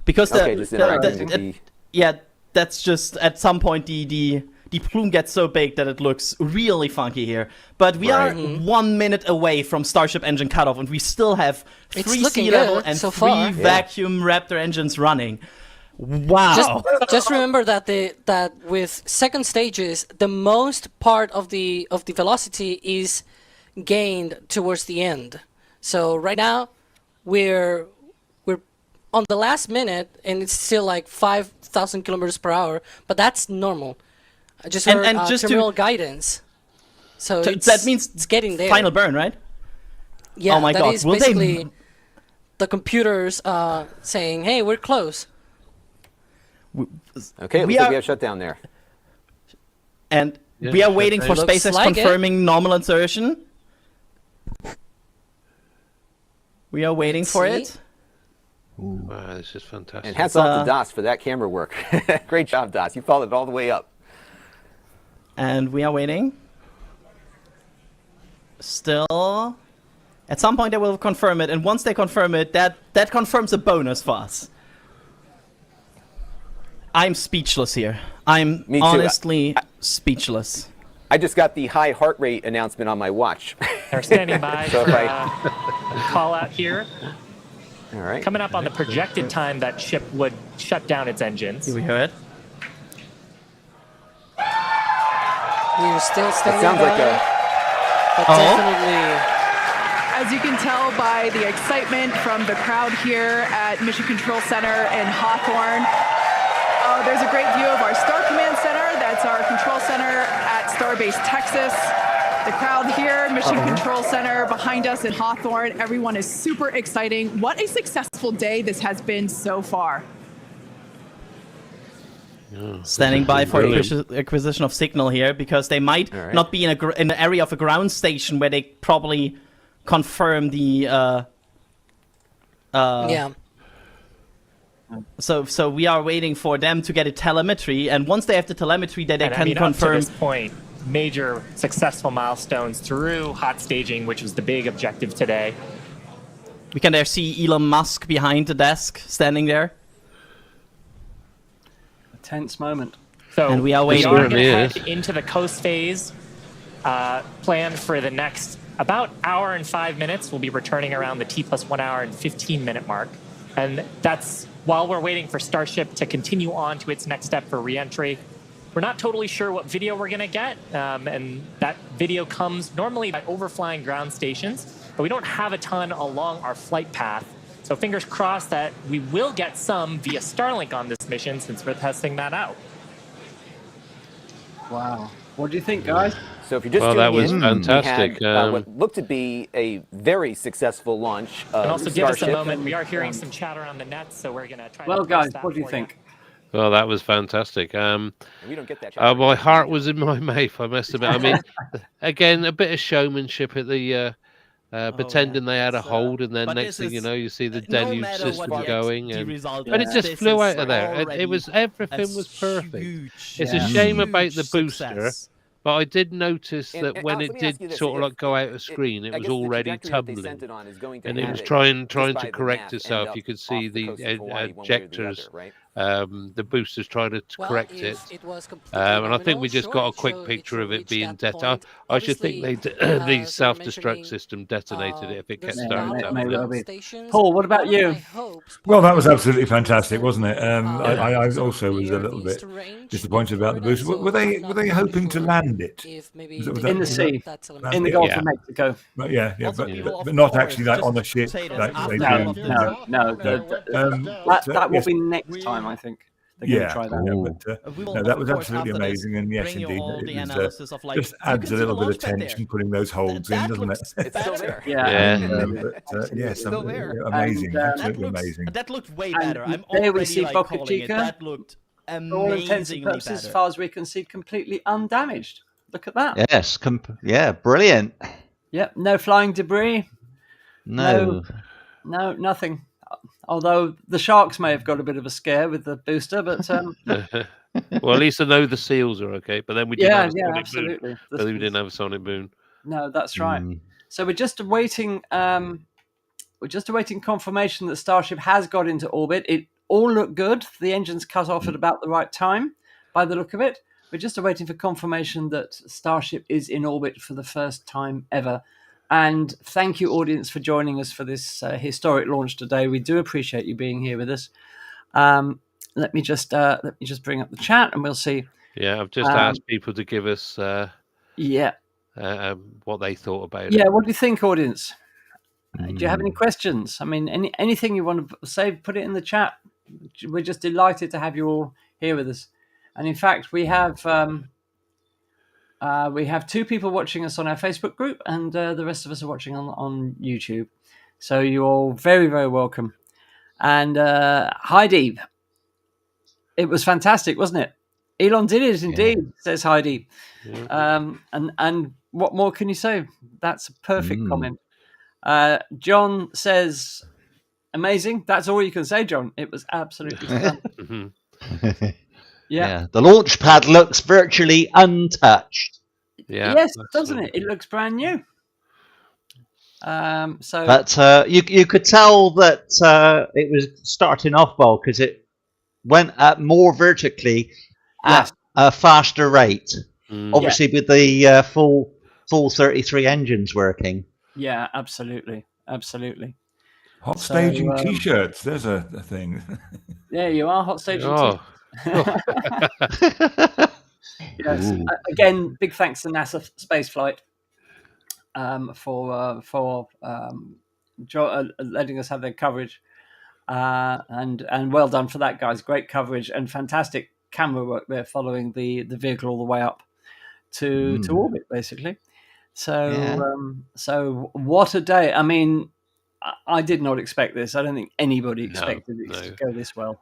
Because just interacting with the... yeah, that's just, at some point, the plume gets so big that it looks really funky here. But we are 1 minute away from Starship engine cutoff, and we still have It's 3 looking sea level good and so 3 far. vacuum Raptor engines running. Wow. Just remember that with second stages, the most part of the velocity is gained towards the end. So right now, we're on the last minute, and it's still like 5,000 kilometers per hour, but that's normal. I just heard terminal guidance. So that means it's getting there. Final burn, right? Yeah, oh my that God. is basically the computers saying, hey, we're close. Okay, we have shut down there. And we are waiting for SpaceX confirming normal insertion. We are waiting for it. Wow, this is fantastic. And hats off to Das for that camera work. Great job, Das. You followed it all the way up. And we are waiting. Still. At some point they will confirm it, and once they confirm it, that confirms a bonus for us. I'm speechless here. I'm honestly speechless. I just got the high heart rate announcement on my watch. They're standing by for call out here. All right. Coming up on the projected time that ship would shut down its engines. Do we hear it? We're still standing sounds by. like But definitely. As you can tell by the excitement from the crowd here at Mission Control Center in Hawthorne, there's a great view of our Star Command Center. That's our control center at Starbase, Texas. The crowd here, Mission Control Center behind us in Hawthorne. Everyone is super exciting. What a successful day this has been so far. Standing by for acquisition of signal here, because they might not be in an area of a ground station where they probably confirm the So we are waiting for them to get a telemetry, and once they have the telemetry, they can confirm. Up to this point, major successful milestones through hot staging, which was the big objective today. We can there see Elon Musk behind the desk, standing there. A tense moment. So and we are waiting. We are going to head into the coast phase, planned for the next about hour and 5 minutes. We'll be returning around the T+1 hour and 15-minute mark, and that's while we're waiting for Starship to continue on to its next step for re-entry. We're not totally sure what video we're going to get, and that video comes normally by overflying ground stations, but we don't have a ton along our flight path. So fingers crossed that we will get some via Starlink on this mission, since we're testing that out. Wow. What do you think, guys? So if you're just tuning in, fantastic. We had what looked to be a very successful launch of and also Starship. give us a moment. We are hearing some chatter on the net, so we're going to try. Well, guys, what do you think? Well, that was fantastic. We don't get that chatter. My heart was in my mouth, I must admit. I mean, again, a bit of showmanship at the pretending they had a hold, and then next thing you know, you see the deluge system going, and it just flew out of there. It was everything was perfect. It's a shame about the booster. But I did notice that when it did sort of like go out of screen, it was already tumbling, and it was trying to correct itself. You could see the ejectors, the boosters trying to correct it, and I think we just got a quick picture of it being detonated. I should think the self-destruct system detonated it if it kept starting. Paul, what about you? Well, that was absolutely fantastic, wasn't it? I also was a little bit disappointed about the booster. Were they hoping to land it in the sea, in the Gulf of Mexico? But but not actually like on the ship. No. That will be next time, I think. They're try that. That was absolutely amazing, and yes, indeed, it was, just adds a little bit of tension putting those holds in, doesn't it? It's still there. Yes, amazing, absolutely amazing. That looked way better. I'm there we see Boca Chica. That looked amazingly for all intents and purposes, as far as we can see, completely undamaged. Look at that. Yes, brilliant. Yep, no flying debris. No, nothing. Although the sharks may have got a bit of a scare with the booster, but well, at least I know the seals are okay. But then we didn't have a sonic absolutely. boom. We didn't have a sonic boom. No, that's right. So we're just awaiting. We're just awaiting confirmation that Starship has got into orbit. It all looked good. The engines cut off at about the right time, by the look of it. We're just awaiting for confirmation that Starship is in orbit for the first time ever. And thank you, audience, for joining us for this historic launch today. We do appreciate you being here with us. Let me just bring up the chat, and we'll see. Yeah, I've just asked people to give us. what they thought about it. Yeah, what do you think, audience? Do you have any questions? I mean, anything you want to say, put it in the chat. We're just delighted to have you all here with us. And in fact, we have 2 people watching us on our Facebook group, and the rest of us are watching on YouTube. So you're all very, very welcome. And Heidi, it was fantastic, wasn't it? Elon did it indeed, says Heidi. Yeah. And what more can you say? That's a perfect comment. John says, amazing. That's all you can say, John. It was absolutely fun. Yeah. The launch pad looks virtually untouched. Yeah. Yes, doesn't it? It looks brand new. But you could tell that it was starting off well because it went up more vertically at a faster rate. Obviously, with the full 33 engines working. Yeah, absolutely. Hot staging T-shirts. There's a thing. There you are, hot staging T-shirts. Yes. Again, big thanks to NASA Spaceflight for letting us have their coverage, and well done for that, guys. Great coverage and fantastic camera work there, following the vehicle all the way up to orbit, basically. So what a day! I mean, I did not expect this. I don't think anybody expected it to go this well.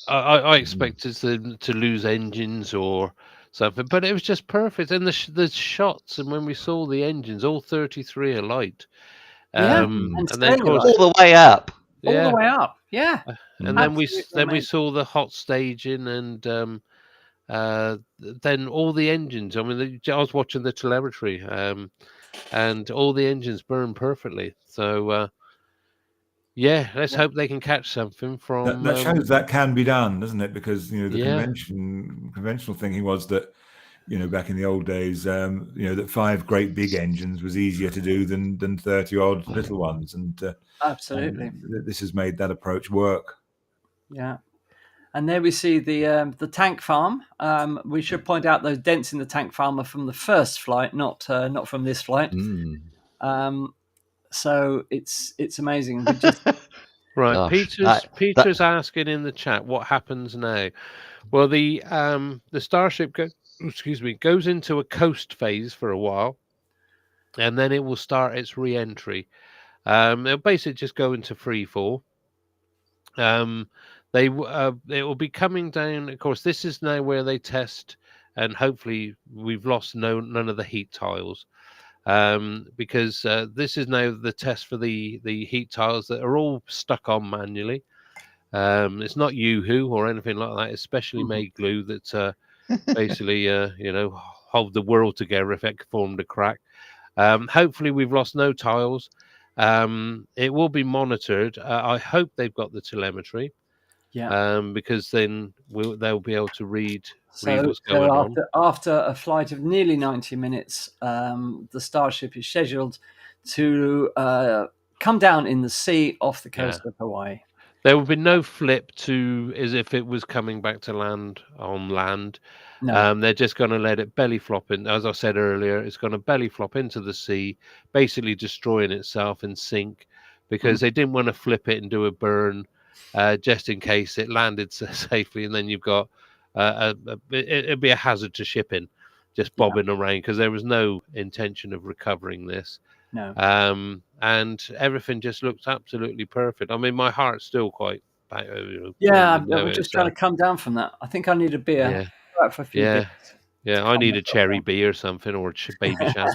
I expected them to lose engines or something, but it was just perfect. And the shots, and when we saw the engines, all 33 alight, and then of course all the way up, all the way up, and then we saw the hot staging, and then all the engines. I mean, I was watching the telemetry, and all the engines burned perfectly. So. Let's hope they can catch something from. That shows that can be done, doesn't it? Because the conventional thinking was that, back in the old days, that 5 great big engines was easier to do than 30 odd little ones, and absolutely, this has made that approach work. Yeah, and there we see the tank farm. We should point out those dents in the tank farm are from the first flight, not from this flight. So it's amazing. Right, gosh, Peter's asking in the chat what happens now. Well, the Starship goes into a coast phase for a while, and then it will start its re-entry. It'll basically just go into free fall. It will be coming down. Of course, this is now where they test, and hopefully we've lost none of the heat tiles. Because this is now the test for the heat tiles that are all stuck on manually. It's not Yoo-hoo or anything like that. It's specially made glue that basically, hold the world together if it formed a crack. Hopefully, we've lost no tiles. It will be monitored. I hope they've got the telemetry. Because then they'll be able to read what's going on. After a flight of nearly 90 minutes, the Starship is scheduled to come down in the sea off the coast of Hawaii. There will be no flip to as if it was coming back to land on land. No. They're just going to let it belly flop in. As I said earlier, it's going to belly flop into the sea, basically destroying itself and sink, because they didn't want to flip it and do a burn. Just in case it landed safely, and then you've got it'd be a hazard to shipping, just bobbing around, because there was no intention of recovering this. No. And everything just looked absolutely perfect. I mean, my heart's still quite. We're just trying to come down from that. I think I need a beer. For a few bits. I need a cherry beer or something, or baby sham.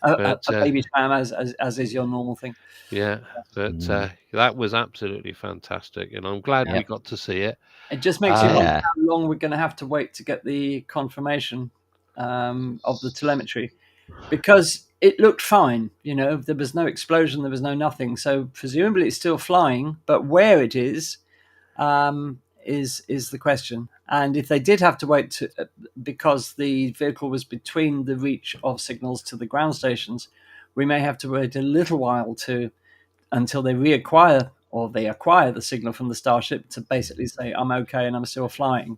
a baby sham, as is your normal thing. Yeah, but that was absolutely fantastic, and I'm glad we got to see it. It just makes you wonder how long we're going to have to wait to get the confirmation of the telemetry, because it looked fine. There was no explosion, there was no nothing. So presumably it's still flying, but where it is the question. And if they did have to wait because the vehicle was between the reach of signals to the ground stations, we may have to wait a little while until they acquire the signal from the Starship to basically say, I'm okay and I'm still flying.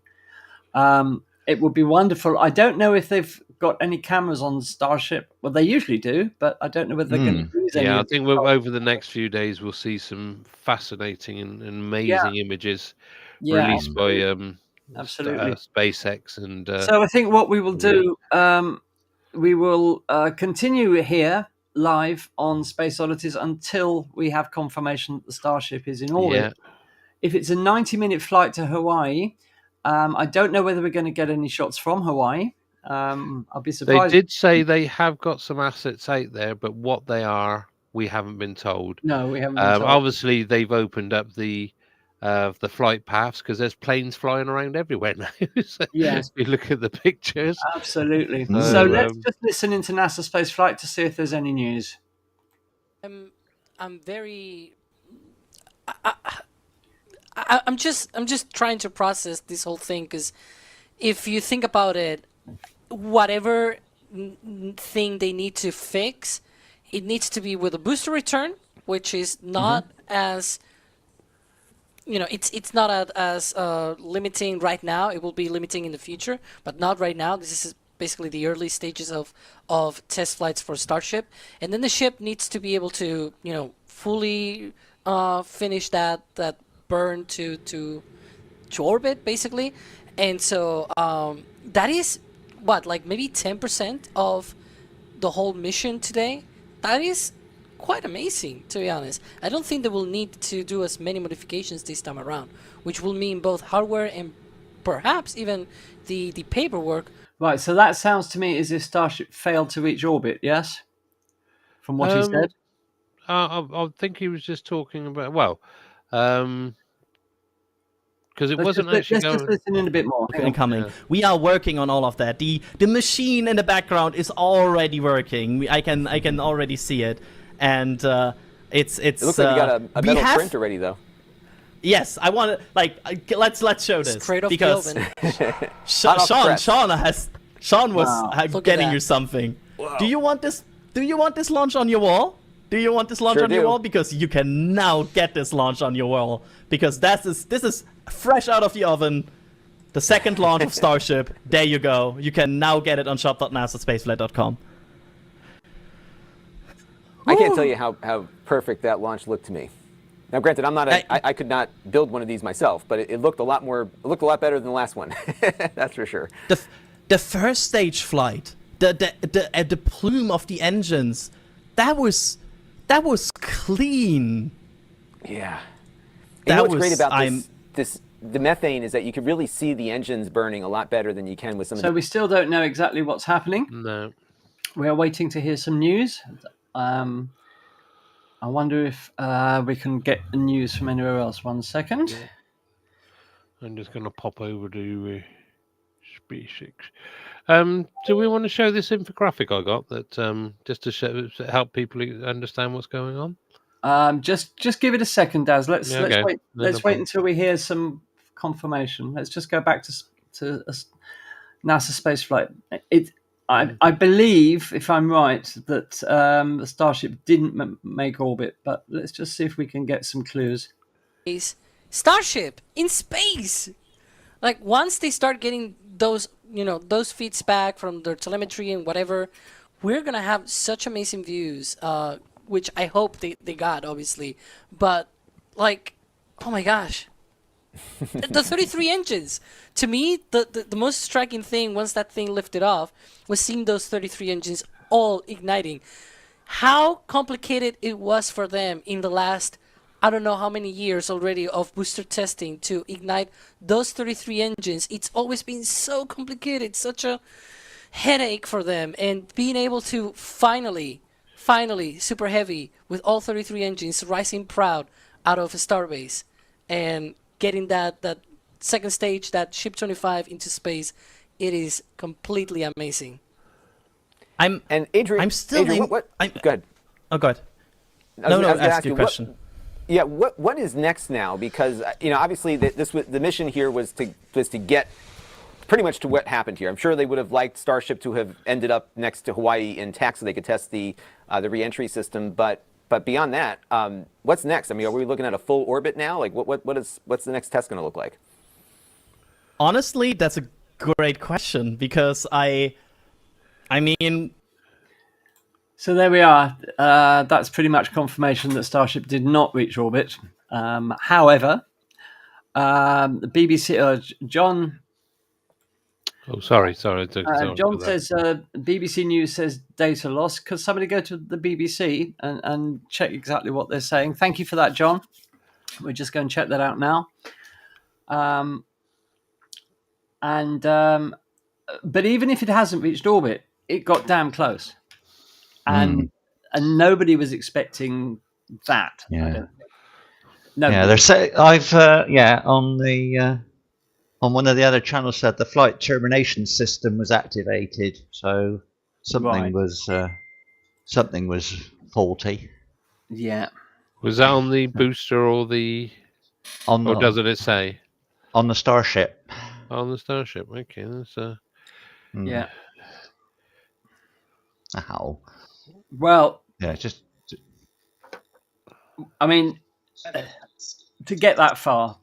It would be wonderful. I don't know if they've got any cameras on Starship. Well, they usually do, but I don't know whether they're going to use any. Yeah, I think over the next few days we'll see some fascinating and amazing images released by absolutely SpaceX. And so I think what we will do, we will continue here live on Space Oddities until we have confirmation that the Starship is in orbit. Yeah. If it's a 90-minute flight to Hawaii, I don't know whether we're going to get any shots from Hawaii. I'll be surprised. They did say they have got some assets out there, but what they are, we haven't been told. No, we haven't been told. Obviously, they've opened up the flight paths because there's planes flying around everywhere now. So yes, you look at the pictures. Absolutely. So let's just listen into NASA space flight to see if there's any news. I'm very. I'm just trying to process this whole thing, because if you think about it, whatever thing they need to fix, it needs to be with a booster return, which is not as, it's not as limiting right now. It will be limiting in the future, but not right now. This is basically the early stages of test flights for Starship, and then the ship needs to be able to fully finish that burn to orbit, basically. And so that is what, like maybe 10% of the whole mission today. That is quite amazing, to be honest. I don't think they will need to do as many modifications this time around, which will mean both hardware and perhaps even the paperwork. Right, so that sounds to me as if Starship failed to reach orbit, yes? From what he said? I think he was just talking about, because it wasn't actually going... Let's just listen in a bit more. Incoming. Yeah. We are working on all of that. The machine in the background is already working. I can already see it, and it's. It looks like you got a metal print already, though. Yes, I want to let's show this straight off because Sean was getting you something. Wow. Do you want this? Do you want this launch on your wall? Do you want this launch on your wall? Because you can now get this launch on your wall, because this is fresh out of the oven. The second launch of Starship. There you go. You can now get it on shop.nasaspaceflight.com. I can't tell you how perfect that launch looked to me. Now, granted, I could not build one of these myself, but it looked a lot better than the last one. That's for sure. The first stage flight, the plume of the engines, that was clean. Yeah. And what's great about the methane is that you can really see the engines burning a lot better than you can with some of the... So we still don't know exactly what's happening. No. We are waiting to hear some news. I wonder if we can get the news from anywhere else. 1 second. Yeah. I'm just going to pop over to SpaceX. Do we want to show this infographic I got that just to help people understand what's going on? Just give it a second, Daz. Let's wait. Let's wait until we hear some confirmation. Let's just go back to NASA spaceflight. I believe, if I'm right, that the Starship didn't make orbit, but let's just see if we can get some clues. Starship in space. Like, once they start getting those feeds back from their telemetry and whatever, we're gonna have such amazing views, which I hope they got, obviously. But like, oh my gosh. The 33 engines. To me, the most striking thing once that thing lifted off was seeing those 33 engines all igniting. How complicated it was for them in the last, I don't know how many years already of booster testing to ignite those 33 engines. It's always been so complicated, such a headache for them. And being able to finally, Super Heavy with all 33 engines rising proud out of a starbase and getting that second stage, that Ship 25 into space, it is completely amazing. Adrian, go ahead. Oh, go ahead. No, ask your question. What is next now? Because obviously the mission here was to get pretty much to what happened here. I'm sure they would have liked Starship to have ended up next to Hawaii intact so they could test the re-entry system, but beyond that, what's next? I mean, are we looking at a full orbit now? Like, what's the next test going to look like? Honestly, that's a great question, because I I mean, so there we are. That's pretty much confirmation that Starship did not reach orbit. However, the BBC, John. Oh, sorry. John says BBC News says data loss. Could somebody go to the BBC and check exactly what they're saying? Thank you for that, John. We're just going to check that out now. But even if it hasn't reached orbit, it got damn close, and nobody was expecting that. Yeah. I don't think. No. Yeah, they're saying on one of the other channels said the flight termination system was activated, so something was faulty. Yeah. Was that on the booster or doesn't it say on the Starship? On the Starship. Okay, that's yeah. How? Well, yeah, just. I mean, to get that far,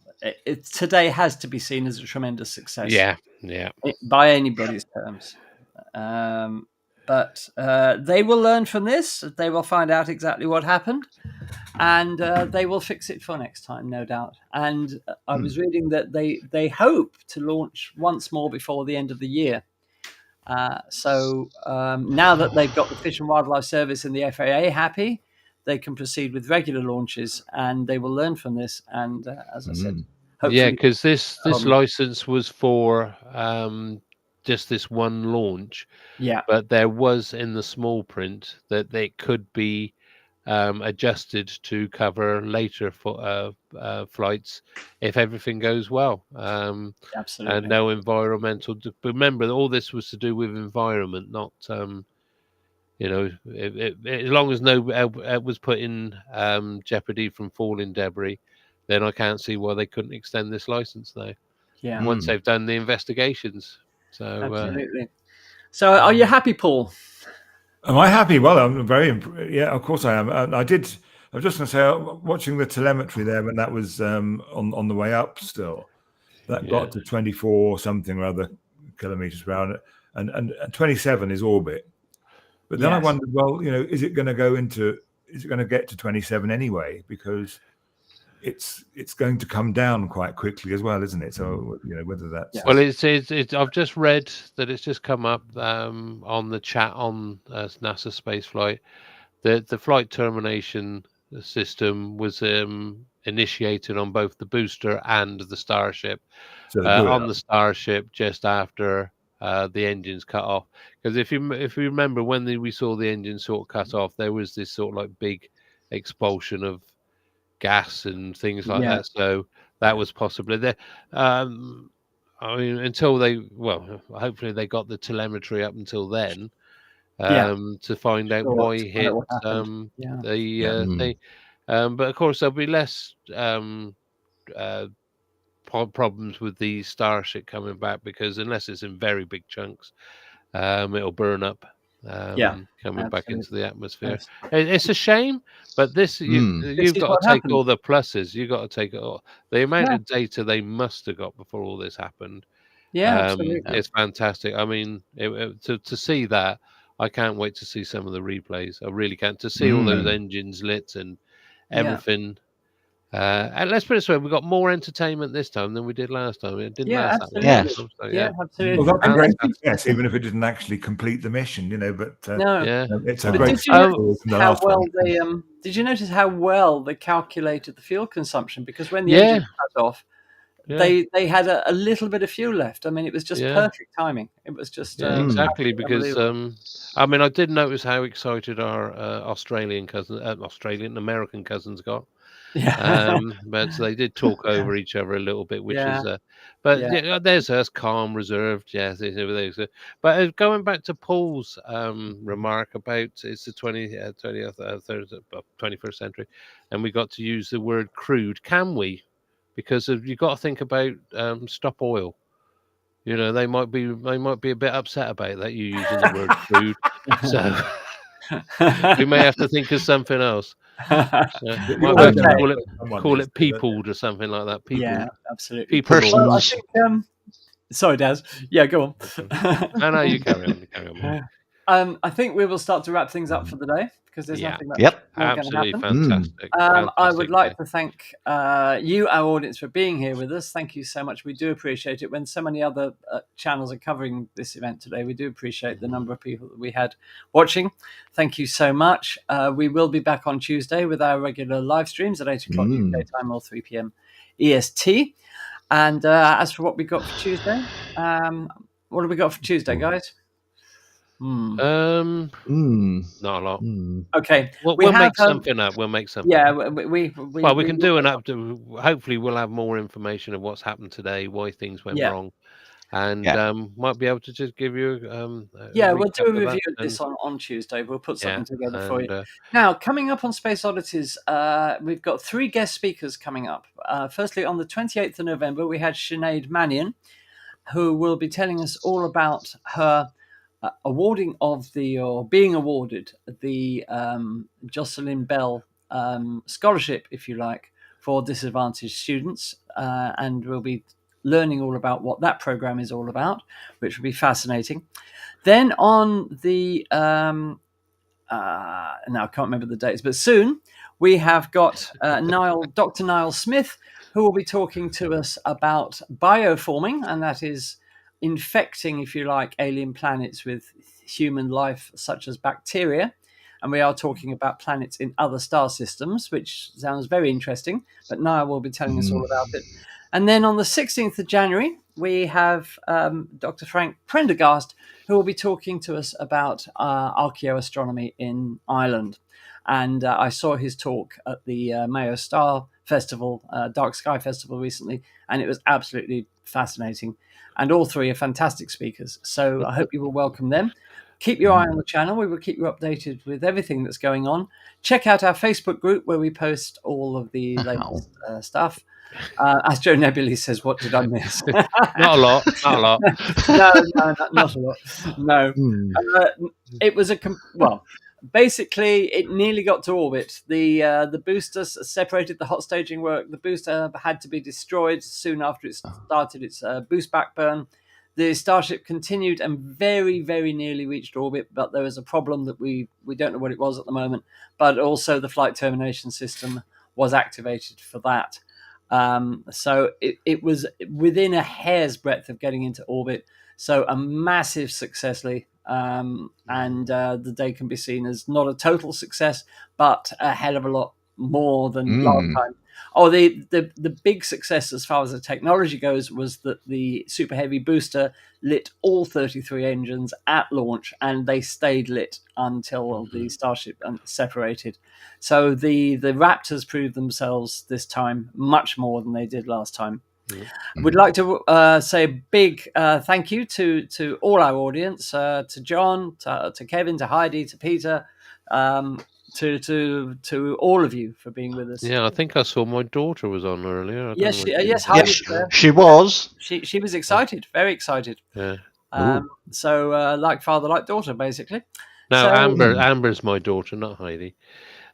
today has to be seen as a tremendous success. Yeah. By anybody's terms. But they will learn from this. They will find out exactly what happened, and they will fix it for next time, no doubt. And I was reading that they hope to launch once more before the end of the year. So now that they've got the Fish and Wildlife Service and the FAA happy, they can proceed with regular launches, and they will learn from this. And as I said, hopefully, because this license was for just this one launch. Yeah, but there was in the small print that they could be adjusted to cover later flights if everything goes well. Absolutely. And no environmental. Remember, all this was to do with environment, not as long as no was put in jeopardy from falling debris, then I can't see why they couldn't extend this license now. Yeah. Once they've done the investigations. So absolutely. So, are you happy, Paul? Am I happy? Well, I'm very. Yeah, of course I am. I was just going to say, watching the telemetry there when that was on the way up. Still, that got to 24 something or other kilometers per hour, and 27 is orbit. But then I wondered, well, is it going to get to 27 anyway? Because it's going to come down quite quickly as well, isn't it? So whether that's well, it's I've just read that it's just come up on the chat on NASA spaceflight that the flight termination system was initiated on both the booster and the Starship. So on the Starship just after the engines cut off, because if you remember when we saw the engine sort of cut off, there was this sort of like big expulsion of gas and things like that. So that was possibly there. I mean, until hopefully they got the telemetry up until then to find out why it hit the thing. But of course there'll be less problems with the Starship coming back, because unless it's in very big chunks, it'll burn up. Coming back into the atmosphere. It's a shame, but you've got to take all the pluses. You've got to take all the amount of data they must have got before all this happened. It's fantastic. I mean, to see that, I can't wait to see some of the replays. I really can't. To see all those engines lit and everything. And let's put it this way: we got more entertainment this time than we did last time. It didn't last that long. Absolutely. Well, that's a great success, even if it didn't actually complete the mission, But it's a great success. Did you notice how well they calculated the fuel consumption? Because when the engine cut off, they had a little bit of fuel left. I mean, it was just perfect timing. It was just exactly, because I mean, I did notice how excited our American cousins got. But they did talk over each other a little bit, which is there's us calm, reserved, but going back to Paul's remark about it's the 21st century and we got to use the word crude. Can we? Because you've got to think about stop oil. They might be a bit upset about that, you using the word crude. So we may have to think of something else. Call it peopled or something like that. Peopled. Yeah, absolutely. Well, I think, sorry, Daz. Yeah, go on. No, you carry on. I think we will start to wrap things up for the day because there's nothing much more going to Absolutely happen. fantastic. I would like to thank you, our audience, for being here with us. Thank you so much. We do appreciate it. When so many other channels are covering this event today, we do appreciate the number of people that we had watching. Thank you so much. We will be back on Tuesday with our regular live streams at 8 o'clock UK time or 3 p.m. EST. And as for what we got for Tuesday, what have we got for Tuesday, guys? Not a lot. Okay, we'll make something up. We'll make something. Yeah, up. We can do an up. Hopefully, we'll have more information of what's happened today, why things went wrong, and might be able to just give you. We'll do a review of this on Tuesday. We'll put something together for you. Now, coming up on Space Oddities, we've got 3 guest speakers coming up. Firstly, on the 28th of November, we had Sinead Mannion, who will be telling us all about her being awarded the Jocelyn Bell scholarship, if you like, for disadvantaged students, and we'll be learning all about what that program is all about, which will be fascinating. Then on the now I can't remember the dates, but soon we have got Dr. Niall Smith, who will be talking to us about bioforming, and that is infecting, if you like, alien planets with human life such as bacteria. And we are talking about planets in other star systems, which sounds very interesting, but Niall will be telling us all about it. And then on the 16th of January, we have Dr. Frank Prendergast, who will be talking to us about archaeoastronomy in Ireland. And I saw his talk at the Mayo Star Festival, Dark Sky Festival recently, and it was absolutely fascinating. And all 3 are fantastic speakers. So I hope you will welcome them. Keep your eye on the channel. We will keep you updated with everything that's going on. Check out our Facebook group where we post all of the latest stuff. As Joe Nebula says, what did I miss? Not a lot. No, not a lot. No. It was basically, it nearly got to orbit. The booster separated the hot staging work. The booster had to be destroyed soon after it started its boost backburn. The Starship continued and very, very nearly reached orbit, but there was a problem that we don't know what it was at the moment. But also the flight termination system was activated for that. So it was within a hair's breadth of getting into orbit. So a massive success, Lee. And the day can be seen as not a total success, but a hell of a lot more than last time. Oh, the big success as far as the technology goes was that the Super Heavy booster lit all 33 engines at launch, and they stayed lit until the Starship separated. So the Raptors proved themselves this time much more than they did last time. We'd like to say a big thank you to all our audience, to John, to Kevin, to Heidi, to Peter, to all of you for being with us. Yeah, I think I saw my daughter was on earlier. Yes, Heidi was there. She was. She was excited, very excited. Yeah. So like father, like daughter, basically. No, so, Amber's my daughter, not Heidi.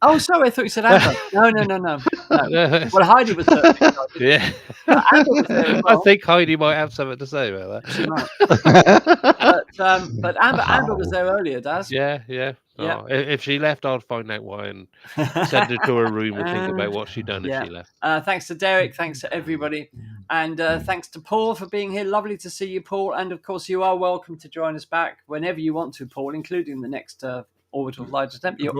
Oh, sorry, I thought you said Amber. No. Well, Heidi was there. Yeah. Amber was there as well. I think Heidi might have something to say about that. She might. But Amber was there earlier, Daz. Yeah. Oh, if she left, I'd find out why and send her to her room and think about what she'd done if she left. Thanks to Derek. Thanks to everybody. And thanks to Paul for being here. Lovely to see you, Paul. And, of course, you are welcome to join us back whenever you want to, Paul, including the next orbital flight attempt. I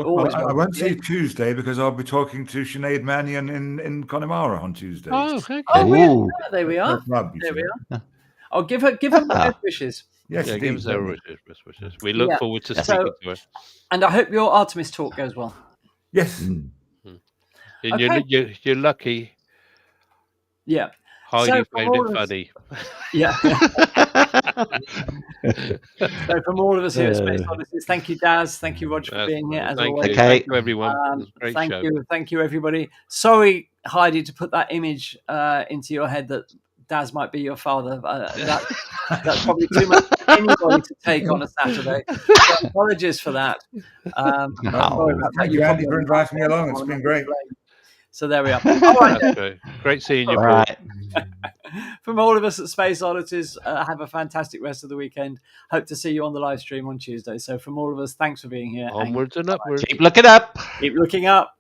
won't see Tuesday because I'll be talking to Sinead Mannion in Connemara on Tuesday. Oh, okay. Oh, there we are. There we are. Oh, give her my best wishes. Yes, give us our wishes. We look forward to speaking to her. And I hope your Artemis talk goes well. Yes. And you're lucky. Yeah. Heidi found it funny. Yeah. So from all of us here at Space Oddities, thank you, Daz. Thank you, Roger, for being here as always. Thank you, everyone. Great thank show. Thank you, everybody. Sorry, Heidi, to put that image into your head that Daz might be your father. That's probably too much for anybody to take on a Saturday. So apologies for that. Sorry about Thank you, Andy, for inviting me along. It's been great. So there we are. All right. Great seeing you, Paul. Right. From all of us at Space Oddities, have a fantastic rest of the weekend. Hope to see you on the live stream on Tuesday. So from all of us, thanks for being here. Onwards and upwards. Keep looking up. Keep looking up.